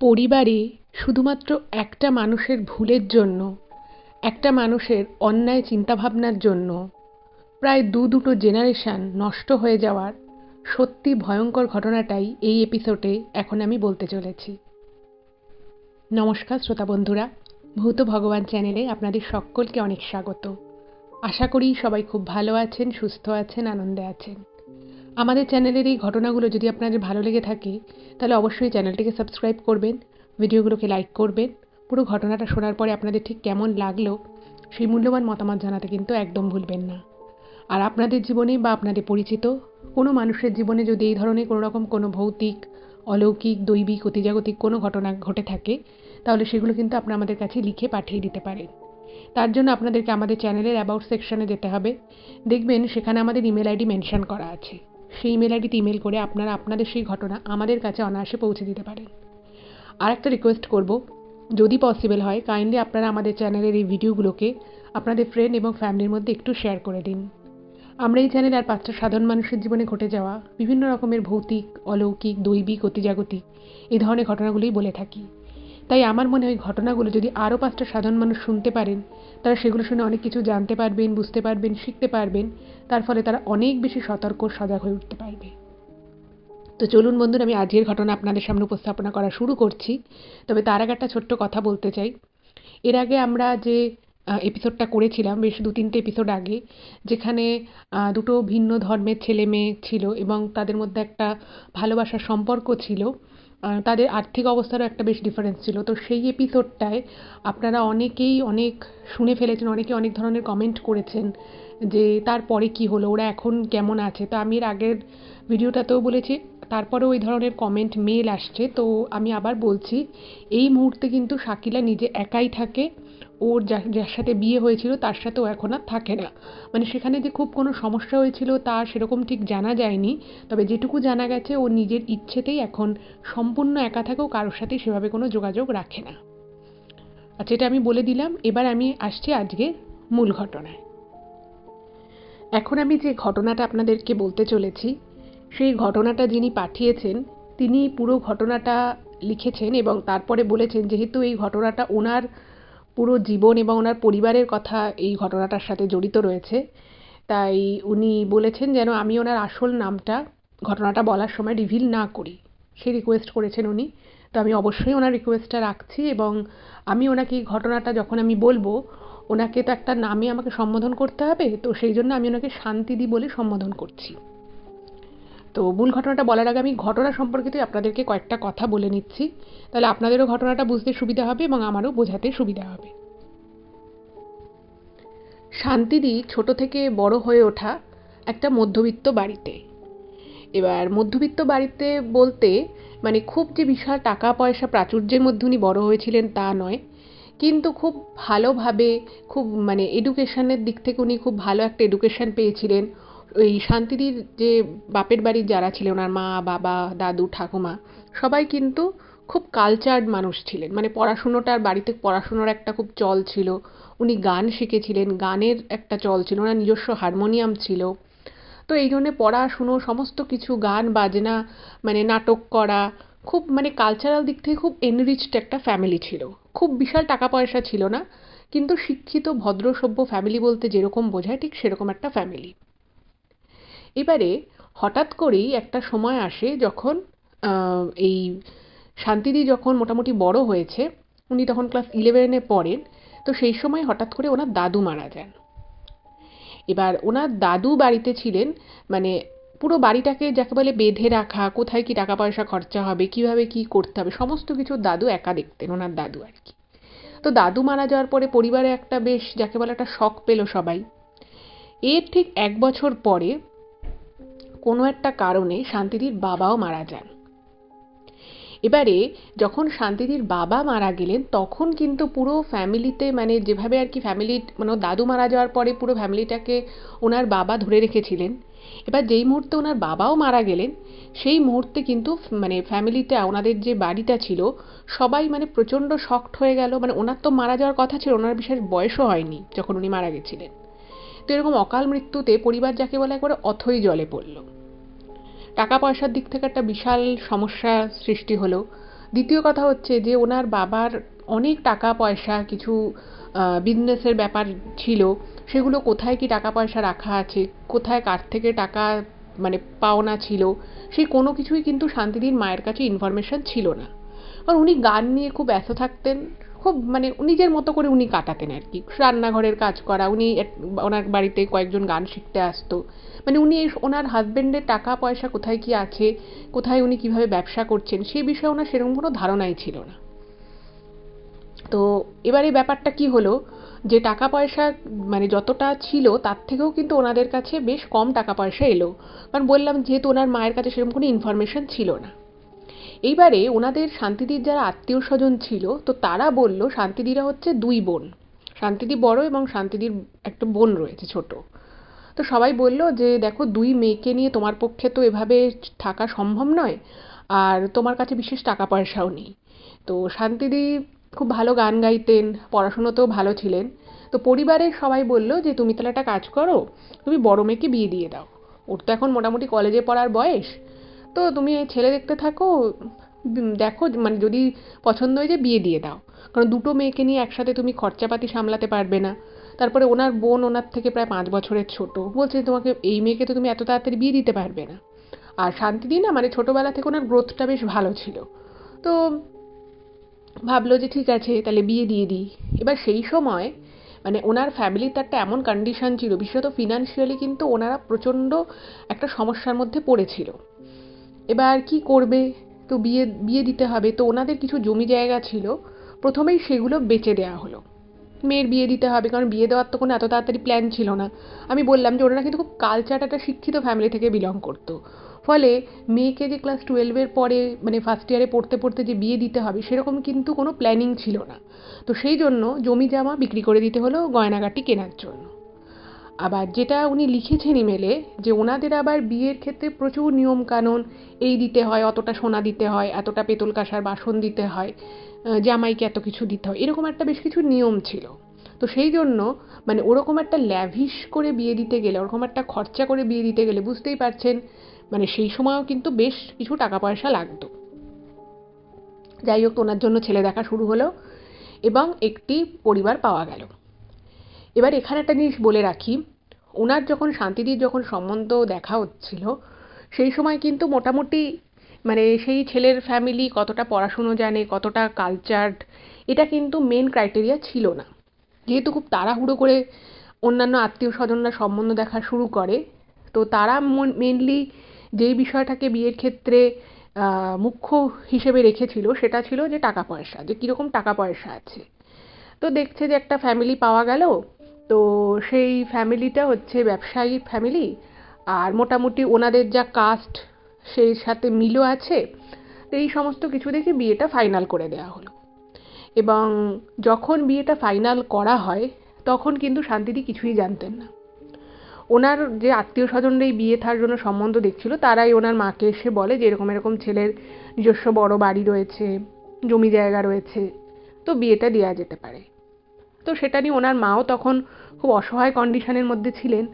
পরিবারে শুধুমাত্র একটা মানুষের ভুলের জন্য, একটা মানুষের অন্যায় চিন্তাভাবনার জন্য প্রায় দুটো জেনারেশন নষ্ট হয়ে যাওয়ার সত্যি ভয়ঙ্কর ঘটনাটাই এই এপিসোডে এখন আমি বলতে চলেছি। নমস্কার শ্রোতা বন্ধুরা, ভূত ভগবান চ্যানেলে আপনাদের সকলকে অনেক স্বাগত। আশা করি সবাই খুব ভালো আছেন, সুস্থ আছেন, আনন্দে আছেন। আমাদের চ্যানেলের এই ঘটনাগুলো যদি আপনাদের ভালো লেগে থাকে তাহলে অবশ্যই চ্যানেলটিকে সাবস্ক্রাইব করবেন, ভিডিওগুলোকে লাইক করবেন। পুরো ঘটনাটা শোনার পরে আপনাদের ঠিক কেমন লাগলো সেই মূল্যবান মতামত জানাতে কিন্তু একদম ভুলবেন না। আর আপনাদের জীবনে বা আপনাদের পরিচিত কোনো মানুষের জীবনে যদি এই ধরনের কোনো রকম কোনো ভৌতিক, অলৌকিক, দৈবিক, অতিজাগতিক কোনো ঘটনা ঘটে থাকে তাহলে সেগুলো কিন্তু আপনারা আমাদের কাছে লিখে পাঠিয়ে দিতে পারেন। তার জন্য আপনাদেরকে আমাদের চ্যানেলের অ্যাবাউট সেকশনে যেতে হবে। দেখবেন সেখানে আমাদের ইমেল আইডি মেনশন করা আছে। সেই ইমেল আইডিতে ইমেল করে আপনারা আপনাদের সেই ঘটনা আমাদের কাছে অনায়াসে পৌঁছে দিতে পারেন। আর একটা রিকোয়েস্ট করব, যদি পসিবল হয় কাইন্ডলি আপনারা আমাদের চ্যানেলের এই ভিডিওগুলোকে আপনাদের ফ্রেন্ড এবং ফ্যামিলির মধ্যে একটু শেয়ার করে দিন। আমরা এই চ্যানেলে আর 5টা সাধারণ মানুষের জীবনে ঘটে যাওয়া বিভিন্ন রকমের ভৌতিক, অলৌকিক, দৈবিক, অতিজাগতিক এই ধরনের ঘটনাগুলোই বলে থাকি। তাই আমার মনে হয় ঘটনাগুলো যদি আরও 5টা সাধারণ মানুষ শুনতে পারেন, তারা সেগুলো শুনে অনেক কিছু জানতে পারবেন, বুঝতে পারবেন, শিখতে পারবেন। তার ফলে তারা অনেক বেশি সতর্ক, সজাগ হয়ে উঠতে পারবে। তো চলুন বন্ধুরা, আমি আজকের ঘটনা আপনাদের সামনে উপস্থাপনা করা শুরু করছি। তবে তার আগে একটা ছোট্ট কথা বলতে চাই। এর আগে আমরা যে এপিসোডটা করেছিলাম বেশ 2-3টে এপিসোড আগে, যেখানে দুটো ভিন্ন ধর্মের ছেলে মেয়ে ছিল এবং তাদের মধ্যে একটা ভালোবাসার সম্পর্ক ছিল, তাদের আর্থিক অবস্থারও একটা বেশ ডিফারেন্স ছিল। তো সেই এপিসোডটায় আপনারা অনেকেই অনেক শুনে ফেলেছেন, অনেকে অনেক ধরনের কমেন্ট করেছেন যে তারপরে কি হলো, ওরা এখন কেমন আছে। তো আমি এর আগের ভিডিওটাতেও বলেছি, তারপরেও ওই ধরনের কমেন্ট মেল আসছে। তো আমি আবার বলছি, এই মুহূর্তে কিন্তু শাকিলা নিজে একাই থাকে। ওর যার সাথে বিয়ে হয়েছিল তার সাথে ও এখন আর থাকে না। মানে সেখানে যে খুব কোনো সমস্যা হয়েছিল তা সেরকম ঠিক জানা যায়নি। তবে যেটুকু জানা গেছে ও নিজের ইচ্ছেতেই এখন সম্পূর্ণ একা থাকে, ও কারোর সাথে সেভাবে কোনো যোগাযোগ রাখে না। আচ্ছা, এটা আমি বলে দিলাম। এবার আমি আসছি আজকের মূল ঘটনায়। এখন আমি যে ঘটনাটা আপনাদেরকে বলতে চলেছি, সেই ঘটনাটা যিনি পাঠিয়েছেন তিনি পুরো ঘটনাটা লিখেছেন এবং তারপরে বলেছেন যেহেতু এই ঘটনাটা ওনার পুরো জীবন এবং ওনার পরিবারের কথা এই ঘটনাটার সাথে জড়িত রয়েছে, তাই উনি বলেছেন যেন আমি ওনার আসল নামটা ঘটনাটা বলার সময় রিভিল না করি। সেই রিকোয়েস্ট করেছেন উনি। তো আমি অবশ্যই ওনার রিকোয়েস্টটা রাখছি এবং আমি ওনাকে এই ঘটনাটা যখন আমি বলবো, ওনাকে তো একটা নামে আমাকে সম্বোধন করতে হবে। তো সেই জন্য আমি ওনাকে শান্তিদি বলে সম্বোধন করছি। তো মূল ঘটনাটা বলার আগে আমি ঘটনা সম্পর্কিতই আপনাদেরকে কয়েকটা কথা বলে নিচ্ছি, তাহলে আপনাদেরও ঘটনাটা বুঝতে সুবিধা হবে এবং আমারও বোঝাতে সুবিধা হবে। শান্তিদি ছোট থেকে বড় হয়ে ওঠা একটা মধ্যবিত্ত বাড়িতে। এবার মধ্যবিত্ত বাড়িতে বলতে মানে খুব যে বিশাল টাকা পয়সা প্রাচুর্যের মধ্যে উনি বড় হয়েছিলেন তা নয়, কিন্তু খুব ভালোভাবে, খুব মানে এডুকেশনের দিক থেকে উনি খুব ভালো একটা এডুকেশন পেয়েছিলেন। ওই শান্তিদির যে বাপের বাড়ির যারা ছিলেন, ওনার মা, বাবা, দাদু, ঠাকুমা, সবাই কিন্তু খুব কালচার্ড মানুষ ছিলেন। মানে পড়াশুনোটার, বাড়িতে পড়াশুনোর একটা খুব চল ছিল। উনি গান শিখেছিলেন, গানের একটা চল ছিল, ওনার নিজস্ব হারমোনিয়াম ছিল। তো এই জন্যে পড়াশুনো সমস্ত কিছু, গান বাজনা, মানে নাটক করা, খুব মানে কালচারাল দিক থেকে খুব এনরিচড একটা ফ্যামিলি ছিল। খুব বিশাল টাকা পয়সা ছিল না, কিন্তু শিক্ষিত ভদ্র সভ্য ফ্যামিলি বলতে যেরকম বোঝায় ঠিক সেরকম একটা ফ্যামিলি। এবারে হঠাৎ করেই একটা সময় আসে যখন এই শান্তিদি যখন মোটামুটি বড় হয়েছে, উনি তখন ক্লাস 11-এ পড়েন। তো সেই সময় হঠাৎ করে ওনার দাদু মারা যান। এবার ওনার দাদু বাড়িতে ছিলেন, মানে পুরো বাড়িটাকে যাকে বলে বেঁধে রাখা, কোথায় কি টাকা পয়সা খরচা হবে, কিভাবে কি করতে হবে, সমস্ত কিছু দাদু একা দেখতেন, ওনার দাদু আর কি। তো দাদু মারা যাওয়ার পরে পরিবারে একটা বেশ যাকে বলে একটা শক পেল সবাই। এর ঠিক 1 বছর পরে কোনো একটা কারণে শান্তিদির বাবাও মারা যান। এবারে যখন শান্তিদির বাবা মারা গেলেন তখন কিন্তু পুরো ফ্যামিলিতে, মানে যেভাবে আর কি ফ্যামিলি, মানে দাদু মারা যাওয়ার পরে পুরো ফ্যামিলিটাকে ওনার বাবা ধরে রেখেছিলেন। এবার যেই মুহূর্তে ওনার বাবাও মারা গেলেন সেই মুহূর্তে কিন্তু মানে ফ্যামিলিটা, ওনাদের যে বাড়িটা ছিল, সবাই মানে প্রচণ্ড শকড হয়ে গেল। মানে ওনার তো মারা যাওয়ার কথা ছিল, ওনার বিশেষ বয়সও হয়নি যখন উনি মারা গেছিলেন। তো এরকম অকাল মৃত্যুতে পরিবার যাকে বলে একবারে অথই জলে পড়ল। টাকা পয়সার দিক থেকে একটা বিশাল সমস্যা সৃষ্টি হলো। দ্বিতীয় কথা হচ্ছে যে ওনার বাবার অনেক টাকা পয়সা, কিছু বিজনেসের ব্যাপার ছিল, সেগুলো কোথায় কি টাকা পয়সা রাখা আছে, কোথায় কার থেকে টাকা মানে পাওনা ছিল, সেই কোনো কিছুই কিন্তু শান্তিদির মায়ের কাছে ইনফরমেশন ছিল না। কারণ উনি গান নিয়ে খুব ব্যস্ত থাকতেন, খুব মানে নিজের মতো করে উনি কাটাতেন আর কি। রান্নাঘরের কাজ করা, উনি ওনার বাড়িতে কয়েকজন গান শিখতে আসতো, মানে উনি ওনার হাজবেন্ডের টাকা পয়সা কোথায় কি আছে, কোথায় উনি কিভাবে ব্যবসা করছেন, সে বিষয়ে ওনার সেরকম কোনো ধারণাই ছিল না। তো এবার এই ব্যাপারটা কি হলো, যে টাকা পয়সা মানে যতটা ছিল তার থেকেও কিন্তু ওনাদের কাছে বেশ কম টাকা পয়সা এলো। কারণ বললাম যেহেতু ওনার মায়ের কাছে সেরকম কোনো ইনফরমেশন ছিল না। এইবারে ওনাদের শান্তিদির যারা আত্মীয় স্বজন ছিল, তো তারা বলল শান্তিদিরা হচ্ছে দুই বোন, শান্তিদি বড় এবং শান্তিদির একটা বোন রয়েছে ছোট। তো সবাই বলল যে দেখো, দুই মেয়েকে নিয়ে তোমার পক্ষে তো এভাবে থাকা সম্ভব নয়, আর তোমার কাছে বিশেষ টাকা পয়সাও নেই। তো শান্তিদি খুব ভালো গান গাইতেন, পড়াশুনোতেও ভালো ছিলেন। তো পরিবারের সবাই বলল যে তুমি তাহলে একটা কাজ করো, তুমি বড় মেয়েকে বিয়ে দিয়ে দাও, ওর তো এখন মোটামুটি কলেজে পড়ার বয়স, তো তুমি এই ছেলে দেখতে থাকো, দেখো মানে যদি পছন্দ হয়ে যায় বিয়ে দিয়ে দাও। কারণ দুটো মেয়েকে নিয়ে একসাথে তুমি খরচাপাতি সামলাতে পারবে না। তারপরে ওনার বোন ওনার থেকে প্রায় 5 বছরের ছোট, বলছে তোমাকে এই মেয়েকে তো তুমি এত তাড়াতাড়ি বিয়ে দিতে পারবে না। আর শান্তিদি না মানে ছোটবেলা থেকে ওনার গ্রোথটা বেশ ভালো ছিল। তো ভাবলো যে ঠিক আছে তাহলে বিয়ে দিয়ে দিই। এবার সেই সময় মানে ওনার ফ্যামিলিতে একটা এমন কন্ডিশন ছিল, বিশেষত ফিনান্সিয়ালি কিন্তু ওনারা প্রচণ্ড একটা সমস্যার মধ্যে পড়েছিল। এবার কি করবে, তো বিয়ে বিয়ে দিতে হবে। তো ওনাদের কিছু জমি জায়গা ছিল, প্রথমেই সেগুলো বেচে দেওয়া হলো। মেয়ের বিয়ে দিতে হবে, কারণ বিয়ে দেওয়ার তো কোনো এত তাড়াতাড়ি প্ল্যান ছিল না। আমি বললাম যে ওনারা কিন্তু খুব কালচার একটা শিক্ষিত ফ্যামিলি থেকে বিলং করতো, ফলে মেয়েকে যে ক্লাস 12-এর পরে মানে ফার্স্ট ইয়ারে পড়তে পড়তে যে বিয়ে দিতে হবে সেরকম কিন্তু কোনো প্ল্যানিং ছিল না। তো সেই জন্য জমি জামা বিক্রি করে দিতে হলো গয়নাগাটি কেনার জন্য। আবার যেটা উনি লিখেছেন ইমেলে, যে ওনাদের আবার বিয়ের ক্ষেত্রে প্রচুর নিয়ম কানুন, এই দিতে হয়, অতটা সোনা দিতে হয়, এতটা পেতল কাঁসার বাসন দিতে হয়, জামাইকে এত কিছু দিতে হয়, এরকম একটা বেশ কিছু নিয়ম ছিল। তো সেই জন্য মানে ওরকম একটা ল্যাভিশ করে বিয়ে দিতে গেলে, ওরকম একটা খরচা করে বিয়ে দিতে গেলে বুঝতেই পারছেন মানে সেই সময়ও কিন্তু বেশ কিছু টাকা পয়সা লাগতো। যাই হোক, ওনার জন্য ছেলে দেখা শুরু হলো এবং একটি পরিবার পাওয়া গেল। এবার এখানে একটা জিনিস বলে রাখি, ওনার যখন শান্তিদির যখন সম্বন্ধ দেখা হচ্ছিল সেই সময় কিন্তু মোটামুটি মানে সেই ছেলের ফ্যামিলি কতটা পড়াশুনো জানে, কতটা কালচার্ড, এটা কিন্তু মেন ক্রাইটেরিয়া ছিল না। যেহেতু খুব তাড়াহুড়ো করে অন্যান্য আত্মীয় স্বজনরা সম্বন্ধ দেখা শুরু করে, তো তারা মেনলি যেই বিষয়টাকে বিয়ের ক্ষেত্রে মুখ্য হিসেবে রেখেছিল সেটা ছিল যে টাকা পয়সা, যে কীরকম টাকা পয়সা আছে। তো দেখছে যে একটা ফ্যামিলি পাওয়া গেল, তো সেই ফ্যামিলিটা হচ্ছে ব্যবসায়ী ফ্যামিলি, আর মোটামুটি ওনাদের যা কাস্ট সেই সাথে মিলও আছে। তো এই সমস্ত কিছু দেখে বিয়েটা ফাইনাল করে দেওয়া হলো। এবং যখন বিয়েটা ফাইনাল করা হয় তখন কিন্তু শান্তিদি কিছুই জানতেন না। ওনার যে আত্মীয় স্বজনরা এই বিয়ে থার জন্য সম্বন্ধ দেখছিল তারাই ওনার মাকে এসে বলে যে এরকম এরকম ছেলের নিজস্ব বড় বাড়ি রয়েছে, জমি জায়গা রয়েছে, তো বিয়েটা দেওয়া যেতে পারে। তো সেটা নিয়ে ওনার মাও তখন খুব অসহায় কন্ডিশনের মধ্যে ছিলেন।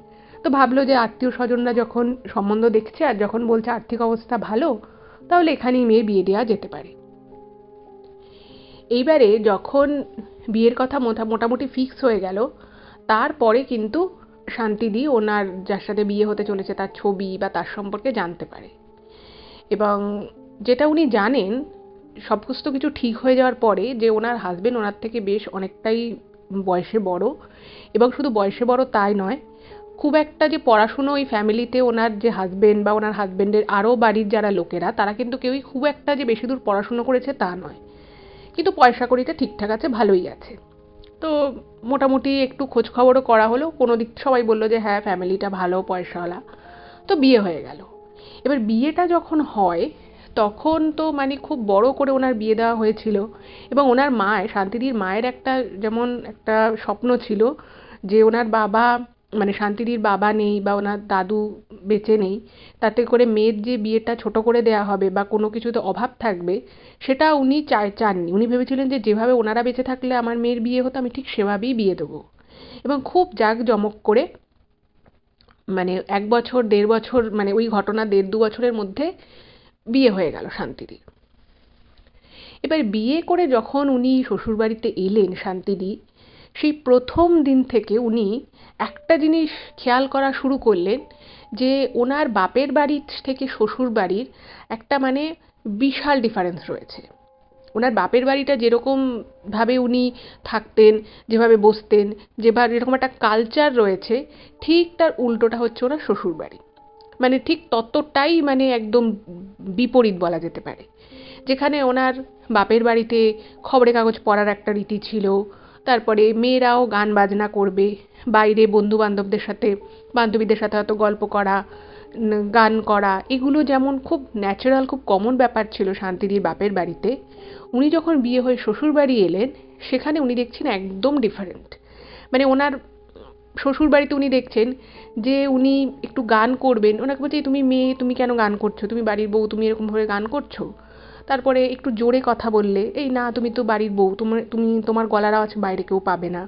তো ভাবলো যে আত্মীয় স্বজনরা যখন সম্বন্ধ দেখছে আর যখন বলছে আর্থিক অবস্থা ভালো, তাহলে এখানেই মেয়ে বিয়ে দেওয়া যেতে পারে। এইবারে যখন বিয়ের কথা মোটামুটি ফিক্স হয়ে গেল, তারপরে কিন্তু শান্তিদি ওনার যার সাথে বিয়ে হতে চলেছে তার ছবি বা তার সম্পর্কে জানতে পারে। এবং যেটা উনি জানেন সমস্ত কিছু ঠিক হয়ে যাওয়ার পরে, যে ওনার হাজবেন্ড ওনার থেকে বেশ অনেকটাই বয়সে বড়, এবং শুধু বয়সে বড় তাই নয়, খুব একটা যে পড়াশুনো ওই ফ্যামিলিতে ওনার যে হাজবেন্ড বা ওনার হাজবেন্ডের আরও বাড়ির যারা লোকেরা তারা কিন্তু কেউই খুব একটা যে বেশি দূর পড়াশুনো করেছে তা নয়, কিন্তু পয়সা কড়িটা ঠিকঠাক আছে, ভালোই আছে। তো মোটামুটি একটু খোঁজ খবরও করা হলো, কোনো দিক সবাই বললো যে হ্যাঁ ফ্যামিলিটা ভালো, পয়সাওয়ালা। তো বিয়ে হয়ে গেল। এবার বিয়েটা যখন হয় তখন তো মানে খুব বড় করে ওনার বিয়ে দেওয়া হয়েছিল। এবং ওনার মায়ের, শান্তিদির মায়ের একটা যেমন একটা স্বপ্ন ছিল যে ওনার বাবা মানে শান্তিদির বাবা নেই বা ওনার দাদু বেঁচে নেই, তাতে করে মেয়ের যে বিয়েটা ছোট করে দেওয়া হবে বা কোনো কিছুতে অভাব থাকবে, সেটা উনি চাননি। উনি ভেবেছিলেন যে যেভাবে ওনারা বেঁচে থাকলে আমার মেয়ের বিয়ে হতো আমি ঠিক সেভাবেই বিয়ে দেবো। এবং খুব জাঁকজমক করে মানে 1 বছর 1.5 বছর মানে ওই ঘটনা 1.5-2 বছরের মধ্যে বিয়ে হয়ে গেল শান্তিদির। এবার বিয়ে করে যখন উনি শ্বশুরবাড়িতে এলেন শান্তিদি, সেই প্রথম দিন থেকে উনি একটা জিনিস খেয়াল করা শুরু করলেন যে ওনার বাপের বাড়ির থেকে শ্বশুর বাড়ির একটা মানে বিশাল ডিফারেন্স রয়েছে। ওনার বাপের বাড়িটা যেরকম ভাবে উনি থাকতেন, যেভাবে বসতেন, যেভাবে যেরকম একটা কালচার রয়েছে, ঠিক তার উল্টোটা হচ্ছে ওনার শ্বশুর বাড়ি। মানে ঠিক ততটাই মানে একদম বিপরীত বলা যেতে পারে। যেখানে ওনার বাপের বাড়িতে খবরের কাগজ পড়ার একটা রীতি ছিল, তারপরে মেয়েরাও গান বাজনা করবে, বাইরে বন্ধু বান্ধবীদের সাথে হয়তো গল্প করা, গান করা, এগুলো যেমন খুব ন্যাচারাল, খুব কমন ব্যাপার ছিল শান্তিদির বাপের বাড়িতে, উনি যখন বিয়ে হয়ে শ্বশুর বাড়ি এলেন সেখানে উনি দেখছেন একদম ডিফারেন্ট। মানে ওনার শ্বশুর বাড়িতে উনি দেখছেন যে উনি একটু গান করবেন, ওনাকে বলছে তুমি মেয়ে, তুমি কেন গান করছো, তুমি বাড়ির বউ, তুমি এরকমভাবে গান করছো। তারপরে একটু জোরে কথা বললে, এই না তুমি তো বাড়ির বউ, তোমার গলার আওয়াজ বাইরে কেউ পাবে না।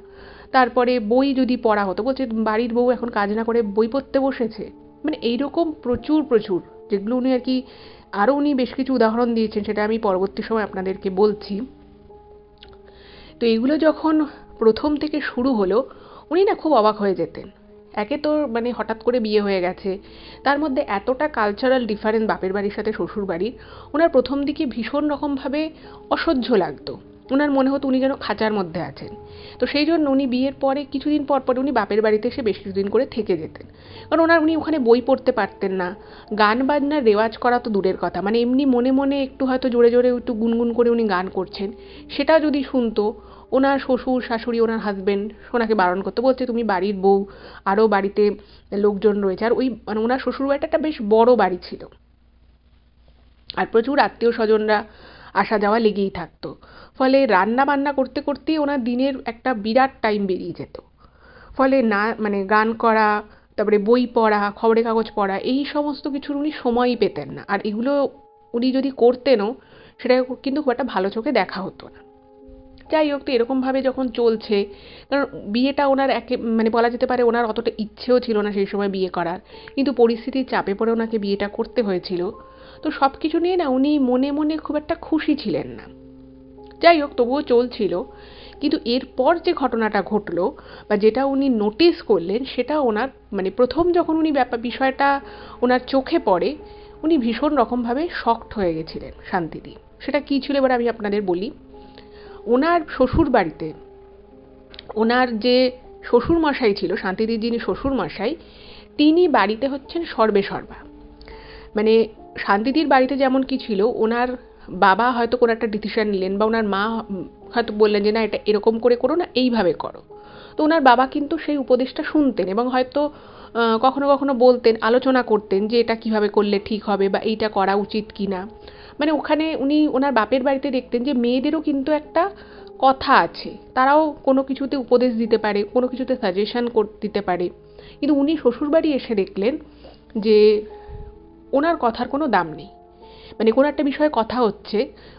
তারপরে বই যদি পড়া হতো, বলছে বাড়ির বউ এখন কাজ না করে বই পড়তে বসেছে। মানে এইরকম প্রচুর প্রচুর, যেগুলো উনি আর কি, আরও উনি বেশ কিছু উদাহরণ দিয়েছেন, সেটা আমি পরবর্তী সময় আপনাদেরকে বলছি। তো এগুলো যখন প্রথম থেকে শুরু হলো, উনি না খুব অবাক হয়ে যেতেন। একে তো মানে হঠাৎ করে বিয়ে হয়ে গেছে, তার মধ্যে এতটা কালচারাল ডিফারেন্স বাপের বাড়ির সাথে শ্বশুর বাড়ির, ওনার প্রথম দিকে ভীষণ রকমভাবে অসহ্য লাগতো। ওনার মনে হতো উনি যেন খাঁচার মধ্যে আছেন। তো সেই জন্য উনি বিয়ের পরে কিছুদিন পর পরে উনি বাপের বাড়িতে এসে বেশ কিছুদিন করে থেকে যেতেন। কারণ উনি ওখানে বই পড়তে পারতেন না, গান বাজনার রেওয়াজ করা তো দূরের কথা, মানে এমনি মনে মনে একটু হয়তো জোরে জোরে একটু গুনগুন করে উনি গান করছেন, সেটা যদি শুনতো ওনার শ্বশুর শাশুড়ি, ওনার হাজবেন্ড ওনাকে বারণ করতো, বলছে তুমি বাড়ির বউ, আরও বাড়িতে লোকজন রয়েছে। আর ওই মানে ওনার শ্বশুর বাড়িটা একটা বেশ বড় বাড়ি ছিল, আর প্রচুর আত্মীয় স্বজনরা আসা যাওয়া লেগেই থাকতো। ফলে রান্না বান্না করতে করতেই ওনার দিনের একটা বিরাট টাইম বেরিয়ে যেত। ফলে না মানে গান করা, তারপরে বই পড়া, খবরের কাগজ পড়া, এই সমস্ত কিছুর উনি সময়ই পেতেন না। আর এগুলো উনি যদি করতেনও, সেটা কিন্তু খুব একটা ভালো চোখে দেখা হতো না। যাই হোক, তো এরকমভাবে যখন চলছে, কারণ বিয়েটা ওনার মানে বলা যেতে পারে ওনার অতটা ইচ্ছেও ছিল না সেই সময় বিয়ে করার, কিন্তু পরিস্থিতির চাপে পড়ে ওনাকে বিয়েটা করতে হয়েছিল। তো সব কিছু নিয়ে না উনি মনে মনে খুব একটা খুশি ছিলেন না। যাই হোক, তবুও চলছিল। কিন্তু এরপর যে ঘটনাটা ঘটলো বা যেটা উনি নোটিস করলেন, সেটা ওনার মানে প্রথম যখন উনি বিষয়টা ওনার চোখে পড়ে, উনি ভীষণ রকমভাবে শকড হয়ে গেছিলেন শান্তিদি। সেটা কী ছিল এবার আমি আপনাদের বলি। ওনার শ্বশুর বাড়িতে ওনার যে শ্বশুর মশাই ছিল, শান্তিদির যিনি শ্বশুর মশাই, তিনি বাড়িতে হচ্ছেন সর্বেসর্বা। মানে শান্তিদির বাড়িতে যেমন কি ছিল, ওনার বাবা হয়তো কোনো একটা ডিসিশন নিলেন, বা ওনার মা হয়তো বললেন যে না এটা এরকম করে করো না, এইভাবে করো। তো ওনার বাবা কিন্তু সেই উপদেশটা শুনতেন, এবং হয়তো কখনো কখনো বলতেন, আলোচনা করতেন যে এটা কিভাবে করলে ঠিক হবে বা এইটা করা উচিত কি না। মানে ওখানে উনি ওনার বাপের বাড়িতে দেখতেন যে মেয়েদেরও কিন্তু একটা কথা আছে, তারাও কোনো কিছুতে উপদেশ দিতে পারে, কোনো কিছুতে সাজেশন দিতে পারে। কিন্তু উনি শ্বশুরবাড়ি এসে দেখলেন যে ওনার কথার কোনো দাম নেই। মানে কোনো একটা বিষয়ে কথা হচ্ছে,